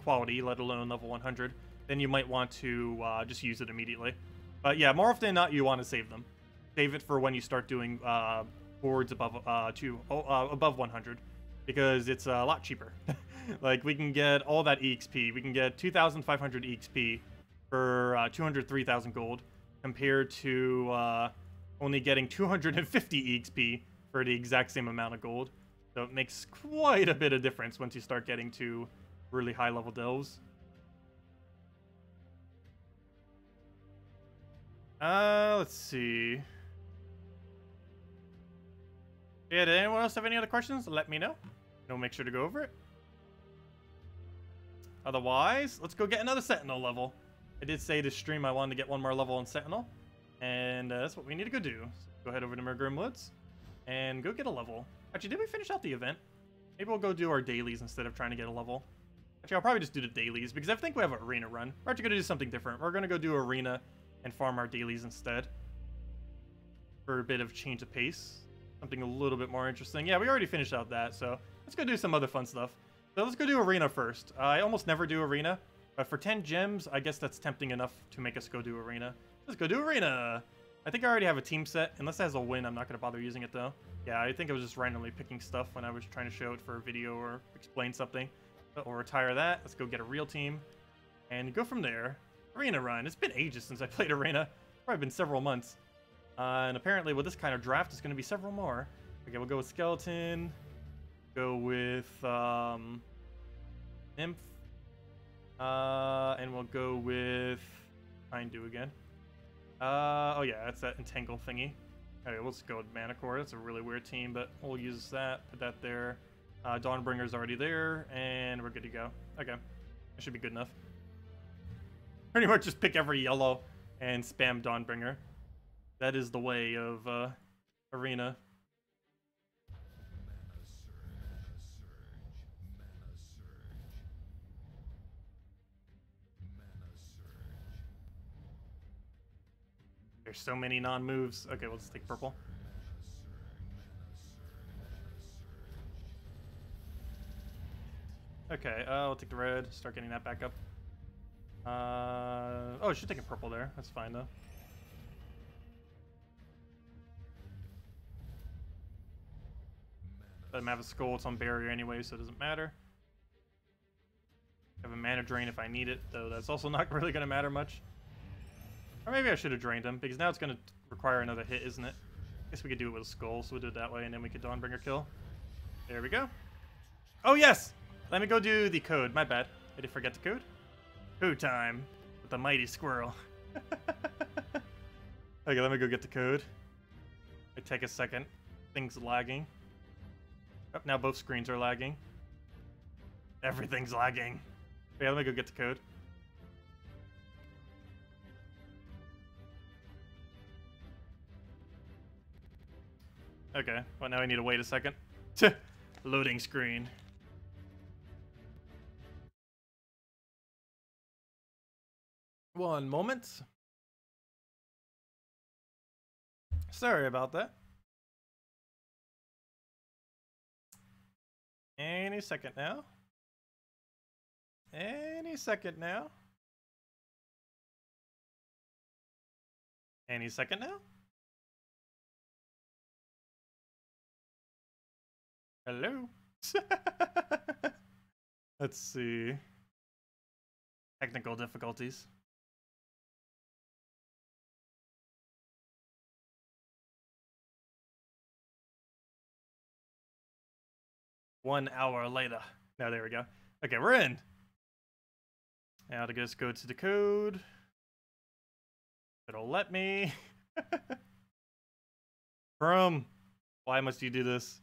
quality, let alone level 100, then you might want to just use it immediately. But yeah, more often than not, you want to save them. Save it for when you start doing hordes above above 100, because it's a lot cheaper. Like we can get all that EXP. We can get 2,500 EXP for 203,000 gold, compared to only getting 250 EXP for the exact same amount of gold. So it makes quite a bit of difference once you start getting to really high level delves. Let's see. Yeah, did anyone else have any other questions? Let me know. And we'll make sure to go over it. Otherwise, let's go get another Sentinel level. I did say this stream I wanted to get one more level on Sentinel, and that's what we need to go do. So go head over to Mergrim Woods and go get a level. Actually, did we finish out the event? Maybe we'll go do our dailies instead of trying to get a level. Actually, I'll probably just do the dailies because I think we have an arena run. We're actually going to do something different. We're going to go do arena and farm our dailies instead for a bit of change of pace. Something a little bit more interesting. Yeah, we already finished out that, so let's go do some other fun stuff. So let's go do arena first. I almost never do arena, but for 10 gems, I guess that's tempting enough to make us go do arena. Let's go do arena! I think I already have a team set. Unless it has a win, I'm not going to bother using it, though. Yeah, I think I was just randomly picking stuff when I was trying to show it for a video or explain something. But we'll retire that. Let's go get a real team and go from there. Arena run. It's been ages since I played arena. Probably been several months. And apparently with this kind of draft, it's going to be several more. Okay, we'll go with Skeleton. Go with Nymph. And we'll go with Hindu again. Oh yeah, that's that Entangle thingy. Okay, let's go with Manicore. That's a really weird team, but we'll use that. Put that there. Dawnbringer's already there, and we're good to go. Okay, that should be good enough. Pretty much just pick every yellow and spam Dawnbringer. That is the way of arena. There's so many non-moves. Okay, we'll just take purple. Okay, we'll take the red. Start getting that back up. Oh, I should take a purple there. That's fine, though. Let him have a skull. It's on barrier anyway, so it doesn't matter. I have a mana drain if I need it, though that's also not really going to matter much. Or maybe I should have drained him, because now it's going to require another hit, isn't it? I guess we could do it with a skull, so we'll do it that way, and then we could Dawnbringer kill. There we go. Oh, yes! Let me go do the code. My bad. I did forget the code. Code time with the mighty squirrel. Okay, let me go get the code. It take a second. Things lagging. Oh, now both screens are lagging. Everything's lagging. Yeah, let me go get the code. Okay, well now I need to wait a second. Loading screen. One moment. Sorry about that. Any second now. Any second now. Any second now. Hello. Let's see. Technical difficulties. One hour later. Now there we go. Okay, we're in. Now to just go to the code. It'll let me. Chrome, why must you do this?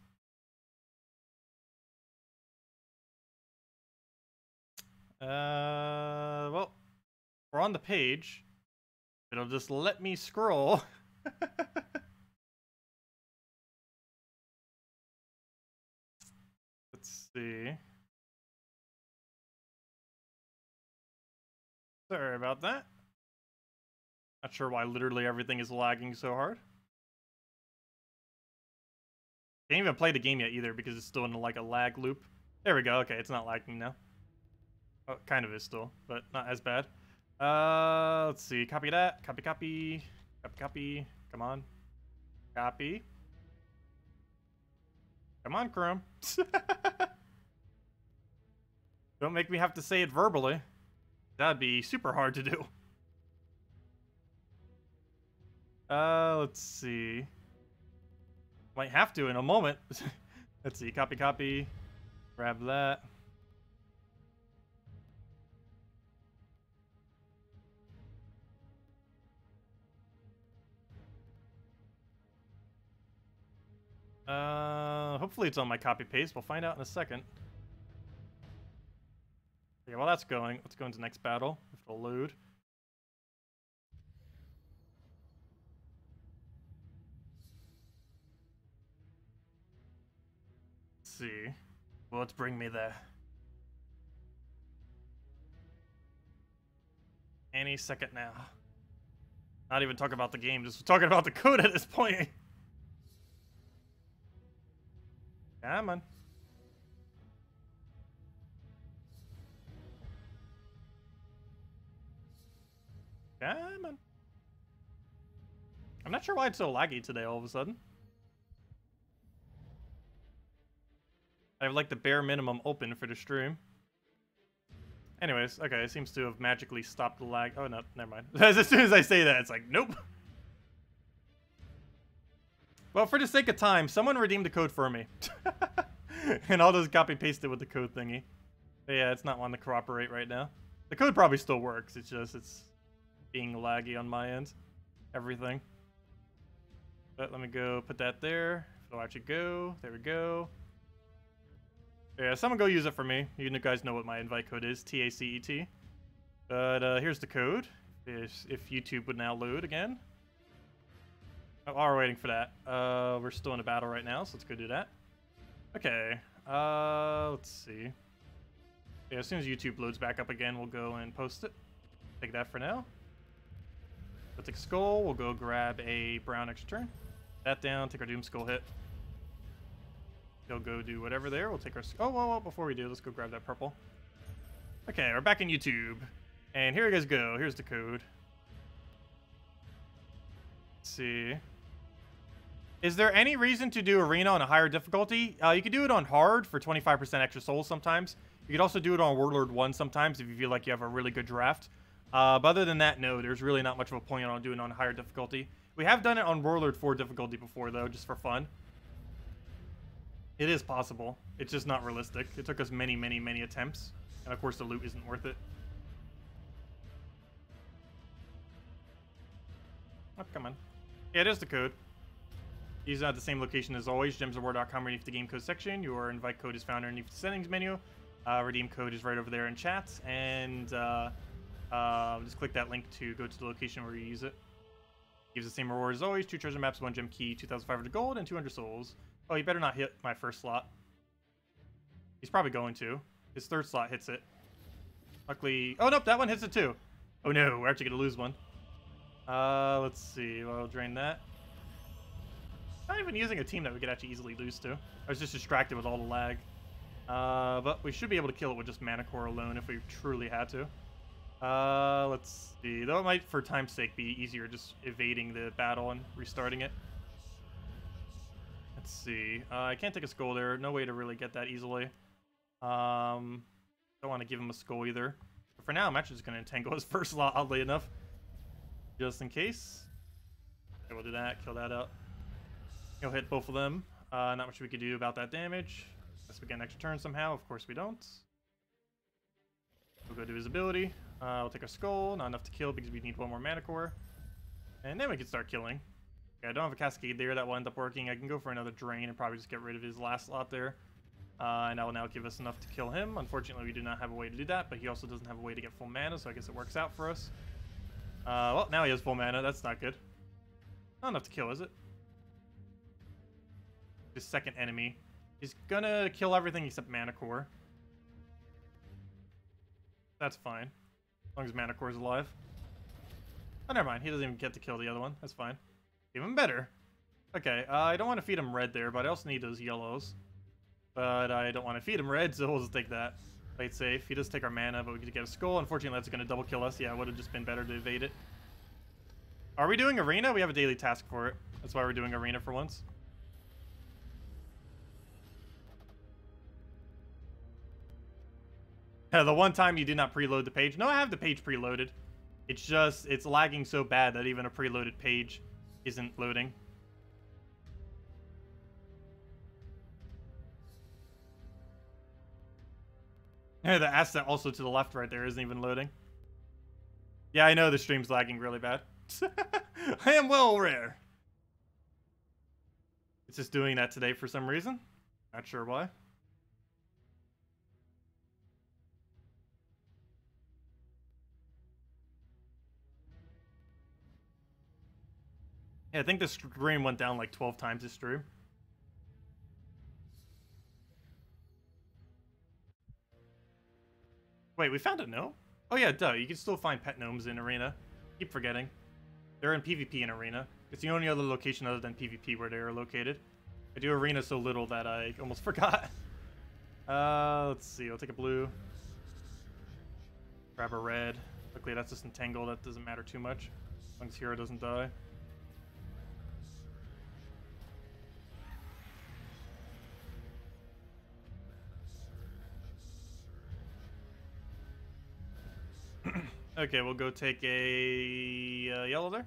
Well, we're on the page. It'll just let me scroll. Let's see. Sorry about that. Not sure why literally everything is lagging so hard. Can't even play the game yet either because it's still in like a lag loop. There we go. Okay, it's not lagging now. Oh, it kind of is still, but not as bad. Let's see. Copy that. Copy, copy. Copy, copy. Come on. Copy. Come on, Chrome. Don't make me have to say it verbally. That'd be super hard to do. Let's see. Might have to in a moment. Let's see. Copy, copy. Grab that. Hopefully it's on my copy paste. We'll find out in a second. Okay, while that's going, let's go into the next battle. If it'll load. Let's see. Well, let's bring me there. Any second now. Not even talking about the game, just talking about the code at this point. Come on. Come on. I'm not sure why it's so laggy today all of a sudden. I have like the bare minimum open for the stream. Anyways, okay, it seems to have magically stopped the lag. Oh, no, never mind. As soon as I say that, it's like, nope. Well, for the sake of time, someone redeem the code for me. And I'll just copy paste it with the code thingy. But yeah, it's not wanting to cooperate right now. The code probably still works. It's just, it's being laggy on my end. Everything. But let me go put that there. It'll actually go. There we go. Yeah, someone go use it for me. You guys know what my invite code is. TACET. But here's the code. If YouTube would now load again. Oh, we're waiting for that. We're still in a battle right now, so let's go do that. Okay. Let's see. Yeah, as soon as YouTube loads back up again, we'll go and post it. Take that for now. We'll take a skull. We'll go grab a brown extra turn. That down. Take our Doom Skull hit. He'll go do whatever there. We'll take our... Oh, whoa, before we do, let's go grab that purple. Okay, we're back in YouTube. And here you guys go. Here's the code. Let's see. Is there any reason to do Arena on a higher difficulty? You could do it on hard for 25% extra souls sometimes. You could also do it on Warlord 1 sometimes if you feel like you have a really good draft. But other than that, no, there's really not much of a point on doing it on higher difficulty. We have done it on Warlord 4 difficulty before, though, just for fun. It is possible. It's just not realistic. It took us many, many, many attempts. And of course, the loot isn't worth it. Oh, come on. Yeah, it is the code. He's at the same location as always, gemsofwar.com underneath the game code section. Your invite code is found underneath the settings menu. Redeem code is right over there in chat. And just click that link to go to the location where you use it. Gives the same reward as always. 2 treasure maps, 1 gem key, 2,500 gold, and 200 souls. Oh, he better not hit my first slot. He's probably going to. His third slot hits it. Luckily... Oh, nope, that one hits it too. Oh no, we're actually gonna lose one. Let's see. Well, I'll drain that. Not even using a team that we could actually easily lose to. I was just distracted with all the lag. But we should be able to kill it with just Mana Core alone if we truly had to. Let's see. Though it might, for time's sake, be easier just evading the battle and restarting it. Let's see. I can't take a skull there. No way to really get that easily. Don't want to give him a skull either. But for now, I'm actually just going to entangle his first slot, oddly enough. Just in case. Okay, we'll do that. Kill that out. He'll hit both of them. Not much we could do about that damage. Guess we get an extra turn somehow. Of course we don't. We'll go to his ability. We'll take a skull. Not enough to kill because we need one more Mana Core. And then we can start killing. Okay, I don't have a Cascade there. That will end up working. I can go for another Drain and probably just get rid of his last slot there. And that will now give us enough to kill him. Unfortunately, we do not have a way to do that, but he also doesn't have a way to get full mana, so I guess it works out for us. Well, now he has full mana. That's not good. Not enough to kill, is it? His second enemy. He's gonna kill everything except Mana Core. That's fine. As long as Mana Core is alive. Oh, never mind. He doesn't even get to kill the other one. That's fine. Even better. Okay, I don't want to feed him red there, but I also need those yellows. But I don't want to feed him red, so we'll just take that. Play it safe. He does take our mana, but we get a skull. Unfortunately, that's going to double kill us. Yeah, it would have just been better to evade it. Are we doing Arena? We have a daily task for it. That's why we're doing Arena for once. The one time you did not preload the page. No, I have the page preloaded. It's just, it's lagging so bad that even a preloaded page isn't loading. Yeah, the asset also to the left right there isn't even loading. Yeah, I know the stream's lagging really bad. I am well aware. It's just doing that today for some reason. Not sure why. Yeah, I think the stream went down like 12 times this stream. Wait, we found a gnome? Oh yeah, duh. You can still find pet gnomes in Arena. Keep forgetting. They're in PvP in Arena. It's the only other location other than PvP where they are located. I do Arena so little that I almost forgot. Let's see. I'll take a blue. Grab a red. Luckily, that's just entangle. That doesn't matter too much. As long as hero doesn't die. Okay, we'll go take a yellow there.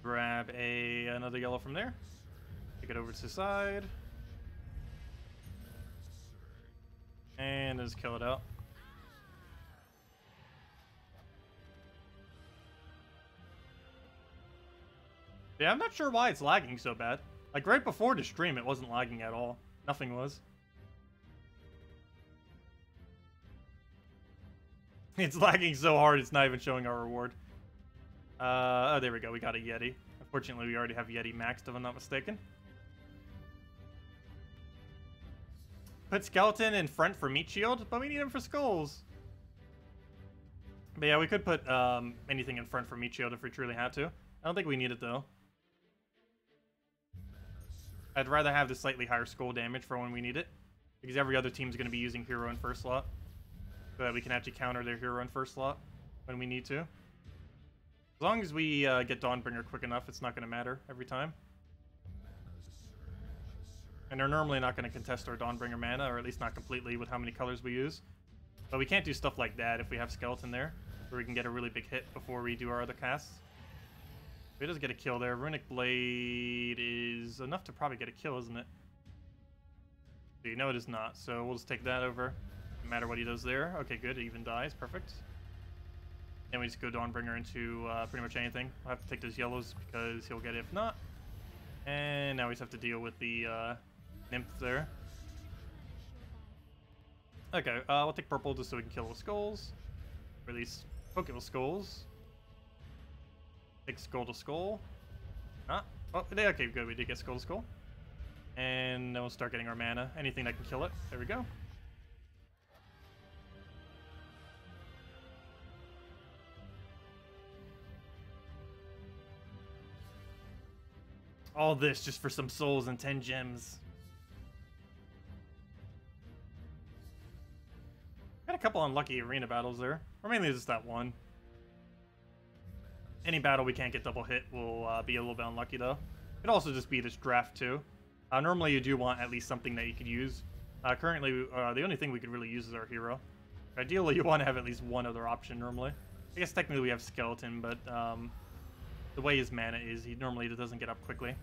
Grab another yellow from there. Take it over to the side. And just kill it out. Yeah, I'm not sure why it's lagging so bad. Like right before the stream, it wasn't lagging at all. Nothing was. It's lagging so hard, it's not even showing our reward. Oh, there we go. We got a Yeti. Unfortunately, we already have Yeti maxed, if I'm not mistaken. Put Skeleton in front for Meat Shield, but we need him for Skulls. But yeah, we could put anything in front for Meat Shield if we truly had to. I don't think we need it, though. I'd rather have the slightly higher skull damage for when we need it. Because every other team is going to be using hero in first slot. So that we can actually counter their hero in first slot when we need to. As long as we get Dawnbringer quick enough, it's not going to matter every time. And they're normally not going to contest our Dawnbringer mana, or at least not completely with how many colors we use. But we can't do stuff like that if we have Skeleton there, where we can get a really big hit before we do our other casts. If he does get a kill there, Runic Blade is enough to probably get a kill, isn't it? No, it is not, so we'll just take that over. No matter what he does there. Okay, good. It even dies. Perfect. Then we just go Dawnbringer into pretty much anything. We'll have to take those yellows because he'll get it if not. And now we just have to deal with the nymph there. Okay, we'll take purple just so we can kill the skulls. Or at least poke with skulls. Take skull to skull. Ah. Oh, okay, good. We did get skull to skull. And then we'll start getting our mana. Anything that can kill it. There we go. All this just for some souls and 10 gems. Got a couple unlucky arena battles there. Or mainly just that one. Any battle we can't get double hit will be a little bit unlucky though. It'd also just be this draft too. Normally you do want at least something that you could use. Currently, the only thing we could really use is our hero. Ideally, you want to have at least one other option normally. I guess technically we have Skeleton, but the way his mana is, he normally doesn't get up quickly.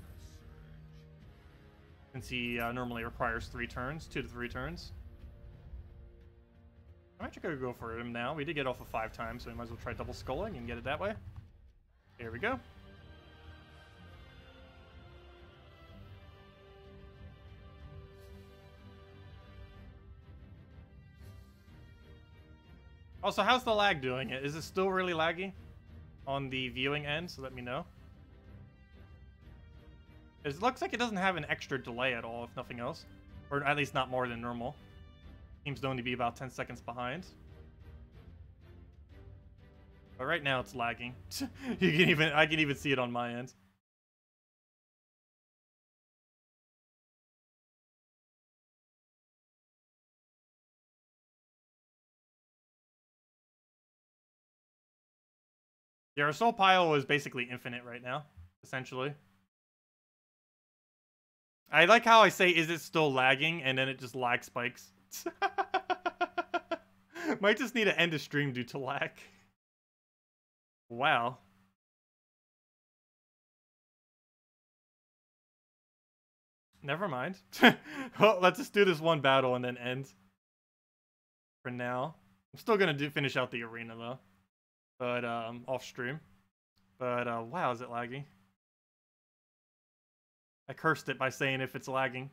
Since he normally requires 3 turns, 2 to 3 turns. I'm actually going to go for him now. We did get off of 5 times, so we might as well try double sculling and get it that way. Here we go. Also, how's the lag doing it? Is it still really laggy on the viewing end? So let me know. It looks like it doesn't have an extra delay at all, if nothing else. Or at least not more than normal. Seems to only be about 10 seconds behind. But right now it's lagging. I can even see it on my end. Yeah, our soul pile is basically infinite right now, essentially. I like how I say, is it still lagging? And then it just lag spikes. Might just need to end the stream due to lag. Wow. Never mind. Well, let's just do this one battle and then end. For now. I'm still gonna finish out the arena though. But, off stream. But, wow, is it laggy? I cursed it by saying if it's lagging.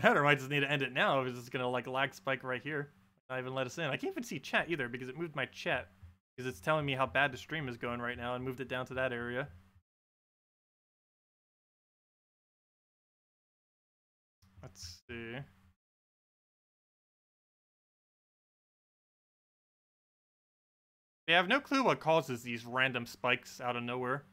That or I might just need to end it now if it's just gonna, like, lag spike right here. Not even let us in. I can't even see chat either because it moved my chat. Because it's telling me how bad the stream is going right now and moved it down to that area. Let's see. Yeah, I have no clue what causes these random spikes out of nowhere.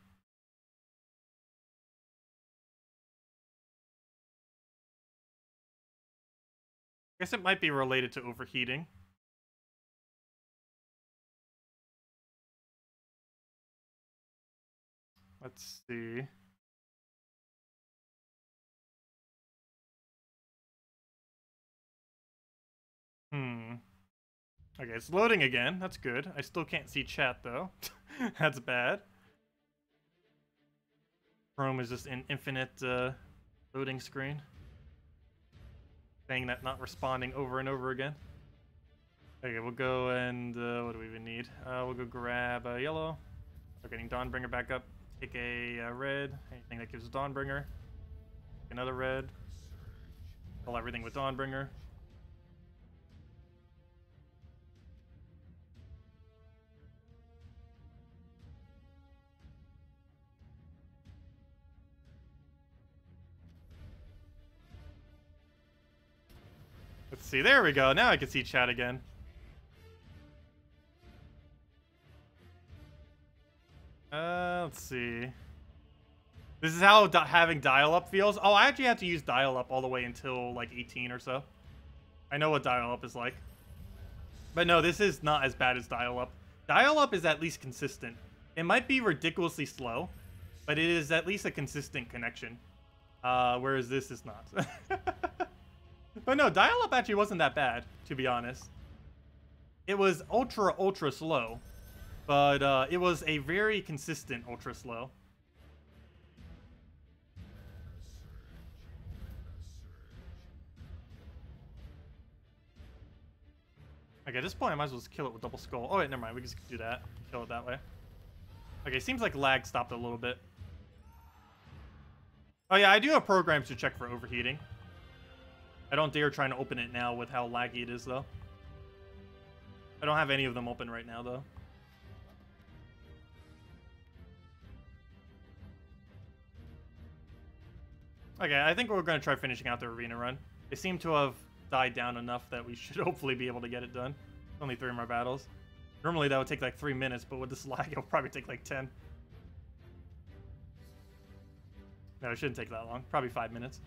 I guess it might be related to overheating. Let's see. Okay, it's loading again. That's good. I still can't see chat, though. That's bad. Chrome is just an infinite loading screen. Saying that not responding over and over again. Okay, we'll go and... what do we even need? We'll go grab a yellow. We're getting Dawnbringer back up. Take a red. Anything that gives us Dawnbringer. Take another red. Fill everything with Dawnbringer. Let's see, there we go. Now I can see chat again. Let's see. This is how having dial-up feels. Oh, I actually had to use dial-up all the way until like 18 or so. I know what dial-up is like. But no, this is not as bad as dial-up. Dial-up is at least consistent. It might be ridiculously slow, but it is at least a consistent connection. Whereas this is not. But no, dial-up actually wasn't that bad, to be honest. It was ultra slow, but it was a very consistent ultra slow. Okay, at this point I might as well just kill it with double skull. Oh wait, never mind, we can just do that. Kill it that way. Okay, seems like lag stopped a little bit. Oh yeah, I do have programs to check for overheating. I don't dare trying to open it now with how laggy it is, though. I don't have any of them open right now, though. Okay, I think we're going to try finishing out the arena run. They seem to have died down enough that we should hopefully be able to get it done. Only 3 more battles. Normally that would take like 3 minutes, but with this lag, it'll probably take like 10. No, it shouldn't take that long. Probably 5 minutes.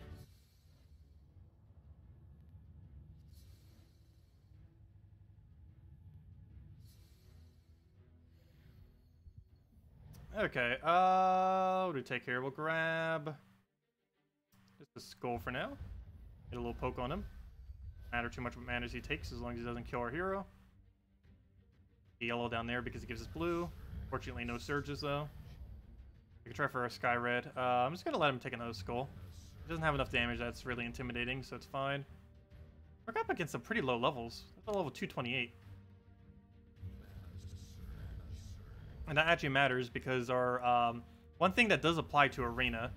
Okay, what do we take here? We'll grab just a skull for now. Get a little poke on him. Matter too much what mana he takes as long as he doesn't kill our hero. The yellow down there because it gives us blue. Fortunately, no surges though. We can try for a sky red. I'm just gonna let him take another skull. He doesn't have enough damage that's really intimidating, so it's fine. We're up against some pretty low levels. That's a level 228. And that actually matters because our one thing that does apply to Arena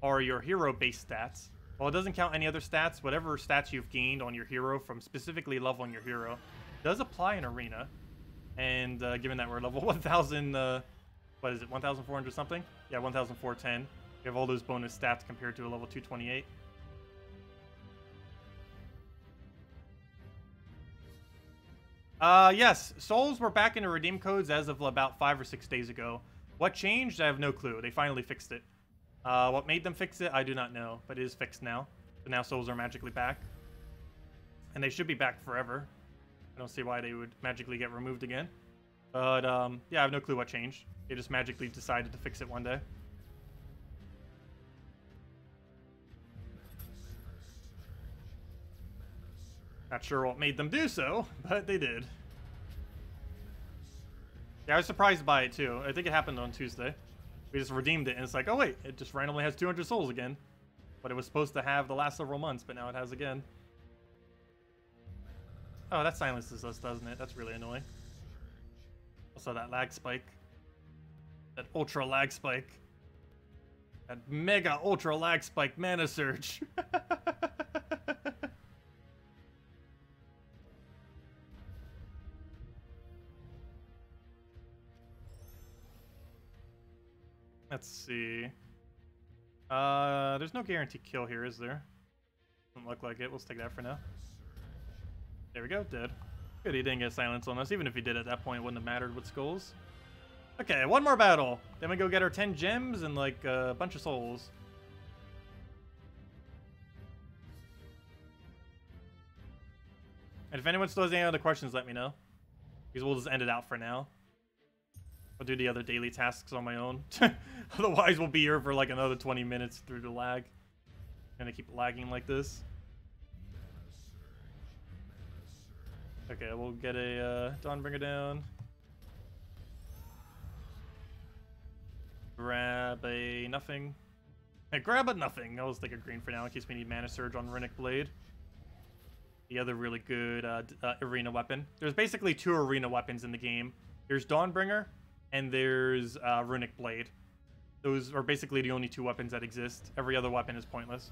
are your hero-based stats. While it doesn't count any other stats, whatever stats you've gained on your hero from specifically leveling your hero does apply in Arena. And given that we're level 1,000, what is it, 1,400 something? Yeah, 1,410. You have all those bonus stats compared to a level 228. Yes, souls were back into redeem codes as of about 5 or 6 days ago. What changed? I have no clue. They finally fixed it. What made them fix it? I do not know, but it is fixed now. So now souls are magically back. And they should be back forever. I don't see why they would magically get removed again. But, yeah, I have no clue what changed. They just magically decided to fix it one day. Not sure what made them do so, but they did. Yeah, I was surprised by it too. I think it happened on Tuesday. We just redeemed it, and it's like, oh wait, it just randomly has 200 souls again. But it was supposed to have the last several months, but now it has again. Oh, that silences us, doesn't it? That's really annoying. Also, that lag spike. That ultra lag spike. That mega ultra lag spike mana surge. Let's see. There's no guaranteed kill here, is there? Doesn't look like it. We'll stick that for now. There we go, dead. Good, he didn't get silence on us. Even if he did at that point, it wouldn't have mattered with skulls. Okay, one more battle. Then we go get our 10 gems and like a bunch of souls. And if anyone still has any other questions, let me know. Because we'll just end it out for now. I'll do the other daily tasks on my own. Otherwise, we'll be here for like another 20 minutes through the lag. Gonna keep lagging like this. Okay, we'll get a Dawnbringer down. Grab a nothing. Hey, grab a nothing. I'll just take a green for now in case we need Mana Surge on Runic Blade. The other really good arena weapon. There's basically 2 arena weapons in the game. There's Dawnbringer and there's Runic Blade. Those are basically the only 2 weapons that exist. Every other weapon is pointless.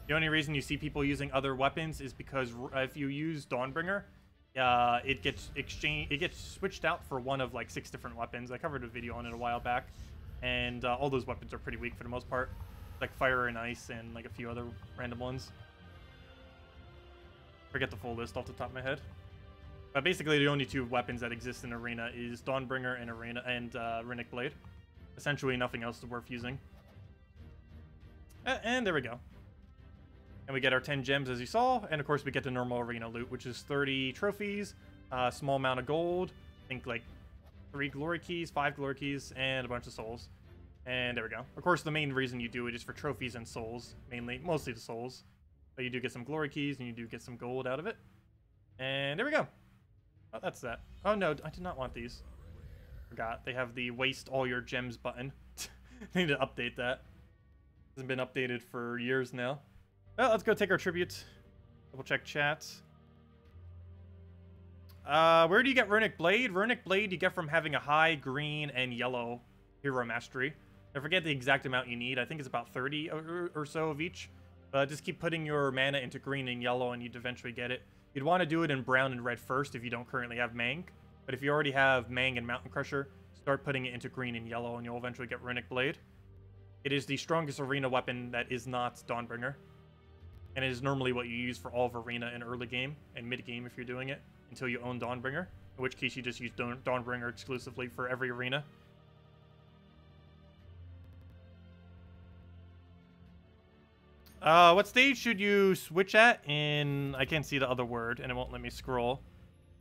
The only reason you see people using other weapons is because if you use Dawnbringer, it gets switched out for one of like 6 different weapons. I covered a video on it a while back, and all those weapons are pretty weak for the most part, like fire and ice and like a few other random ones. Forget the full list off the top of my head. But basically, the only 2 weapons that exist in Arena is Dawnbringer and Runic Blade. Essentially, nothing else is worth using. And there we go. And we get our 10 gems, as you saw. And of course, we get the normal Arena loot, which is 30 trophies, a small amount of gold. I think like 3 glory keys, 5 glory keys, and a bunch of souls. And there we go. Of course, the main reason you do it is for trophies and souls, mostly the souls. But you do get some glory keys, and you do get some gold out of it. And there we go. Oh, that's that. Oh, no, I did not want these. Forgot. They have the waste all your gems button. I need to update that. It hasn't been updated for years now. Well, let's go take our tribute. Double check chat. Where do you get Runic Blade? Runic Blade you get from having a high green and yellow hero mastery. I forget the exact amount you need. I think it's about 30 or so of each. Just keep putting your mana into green and yellow and you'd eventually get it. You'd want to do it in brown and red first if you don't currently have Mang. But if you already have Mang and Mountain Crusher, start putting it into green and yellow and you'll eventually get Runic Blade. It is the strongest arena weapon that is not Dawnbringer. And it is normally what you use for all of Arena in early game and mid game if you're doing it, until you own Dawnbringer. In which case you just use Dawnbringer exclusively for every arena. What stage should you switch at in... I can't see the other word, and it won't let me scroll.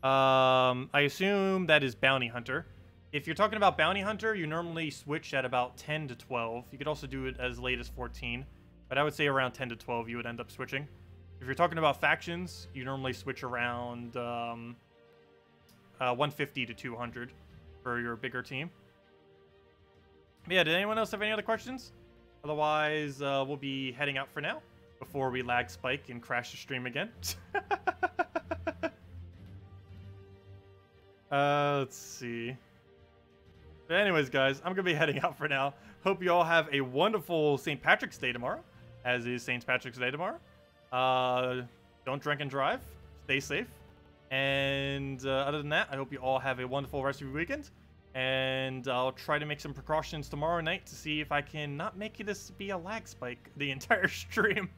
I assume that is Bounty Hunter. If you're talking about Bounty Hunter, you normally switch at about 10 to 12. You could also do it as late as 14. But I would say around 10 to 12 you would end up switching. If you're talking about factions, you normally switch around 150 to 200 for your bigger team. But yeah, did anyone else have any other questions? Otherwise, we'll be heading out for now before we lag spike and crash the stream again. Let's see. But anyways, guys, I'm going to be heading out for now. Hope you all have a wonderful St. Patrick's Day tomorrow, as is St. Patrick's Day tomorrow. Don't drink and drive. Stay safe. And other than that, I hope you all have a wonderful rest of your weekend. And I'll try to make some precautions tomorrow night to see if I can not make this be a lag spike the entire stream.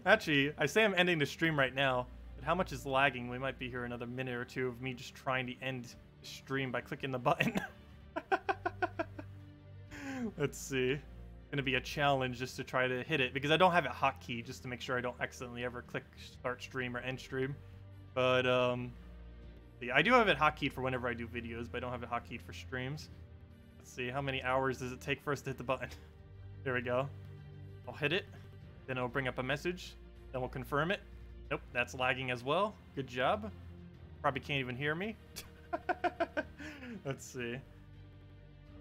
Actually, I say I'm ending the stream right now, but how much is lagging? We might be here another minute or two of me just trying to end the stream by clicking the button. Let's see. It's gonna be a challenge just to try to hit it because I don't have it hotkey just to make sure I don't accidentally ever click start stream or end stream. But yeah, I do have it hotkeyed for whenever I do videos, but I don't have it hotkeyed for streams. Let's see, how many hours does it take for us to hit the button? There we go. I'll hit it, then it'll bring up a message, then we'll confirm it. Nope, that's lagging as well. Good job. Probably can't even hear me. Let's see.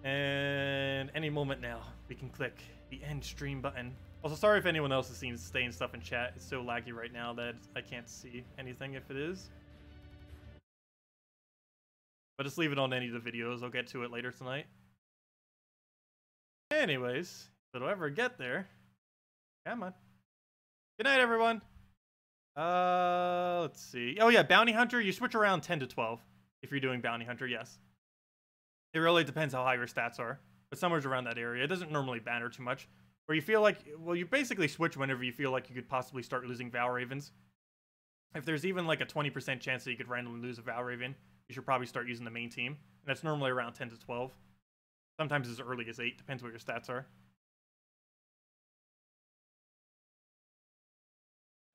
And any moment now, we can click the end stream button. Also, sorry if anyone else is saying stuff in chat. It's so laggy right now that I can't see anything if it is. But just leave it on any of the videos. I'll get to it later tonight. Anyways, if it'll ever get there. Come on. Good night, everyone. Let's see. Oh, yeah, Bounty Hunter. You switch around 10 to 12 if you're doing Bounty Hunter, yes. It really depends how high your stats are. But somewhere's around that area. It doesn't normally banner too much. Where you feel like, well, you basically switch whenever you feel like you could possibly start losing Val Ravens. If there's even like a 20% chance that you could randomly lose a Val Raven, you should probably start using the main team. And that's normally around 10 to 12. Sometimes as early as 8. Depends what your stats are.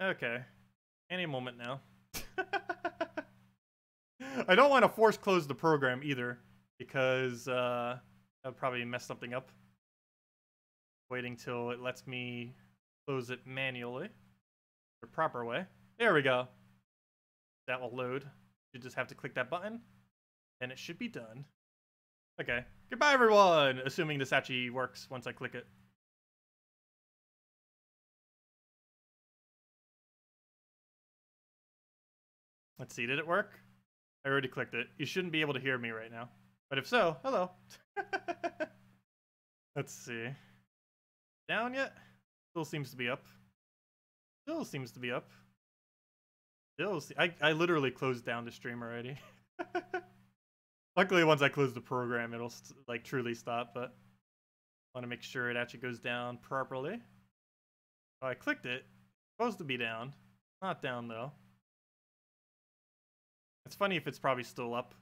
Okay. Any moment now. I don't want to force close the program either. Because that would probably mess something up. Waiting till it lets me close it manually. The proper way. There we go. That will load. You just have to click that button. And it should be done. Okay. Goodbye, everyone! Assuming this actually works once I click it. Let's see, did it work? I already clicked it. You shouldn't be able to hear me right now. But if so, hello. Let's see. Down yet? Still seems to be up. Still seems to be up. Still, I literally closed down the stream already. Luckily, once I close the program, it'll like truly stop. But I want to make sure it actually goes down properly. Oh, I clicked it. It's supposed to be down. Not down though. It's funny if it's probably still up.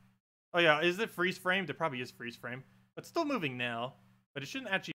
Oh yeah, is it freeze framed? It probably is freeze frame. But still moving now. But it shouldn't actually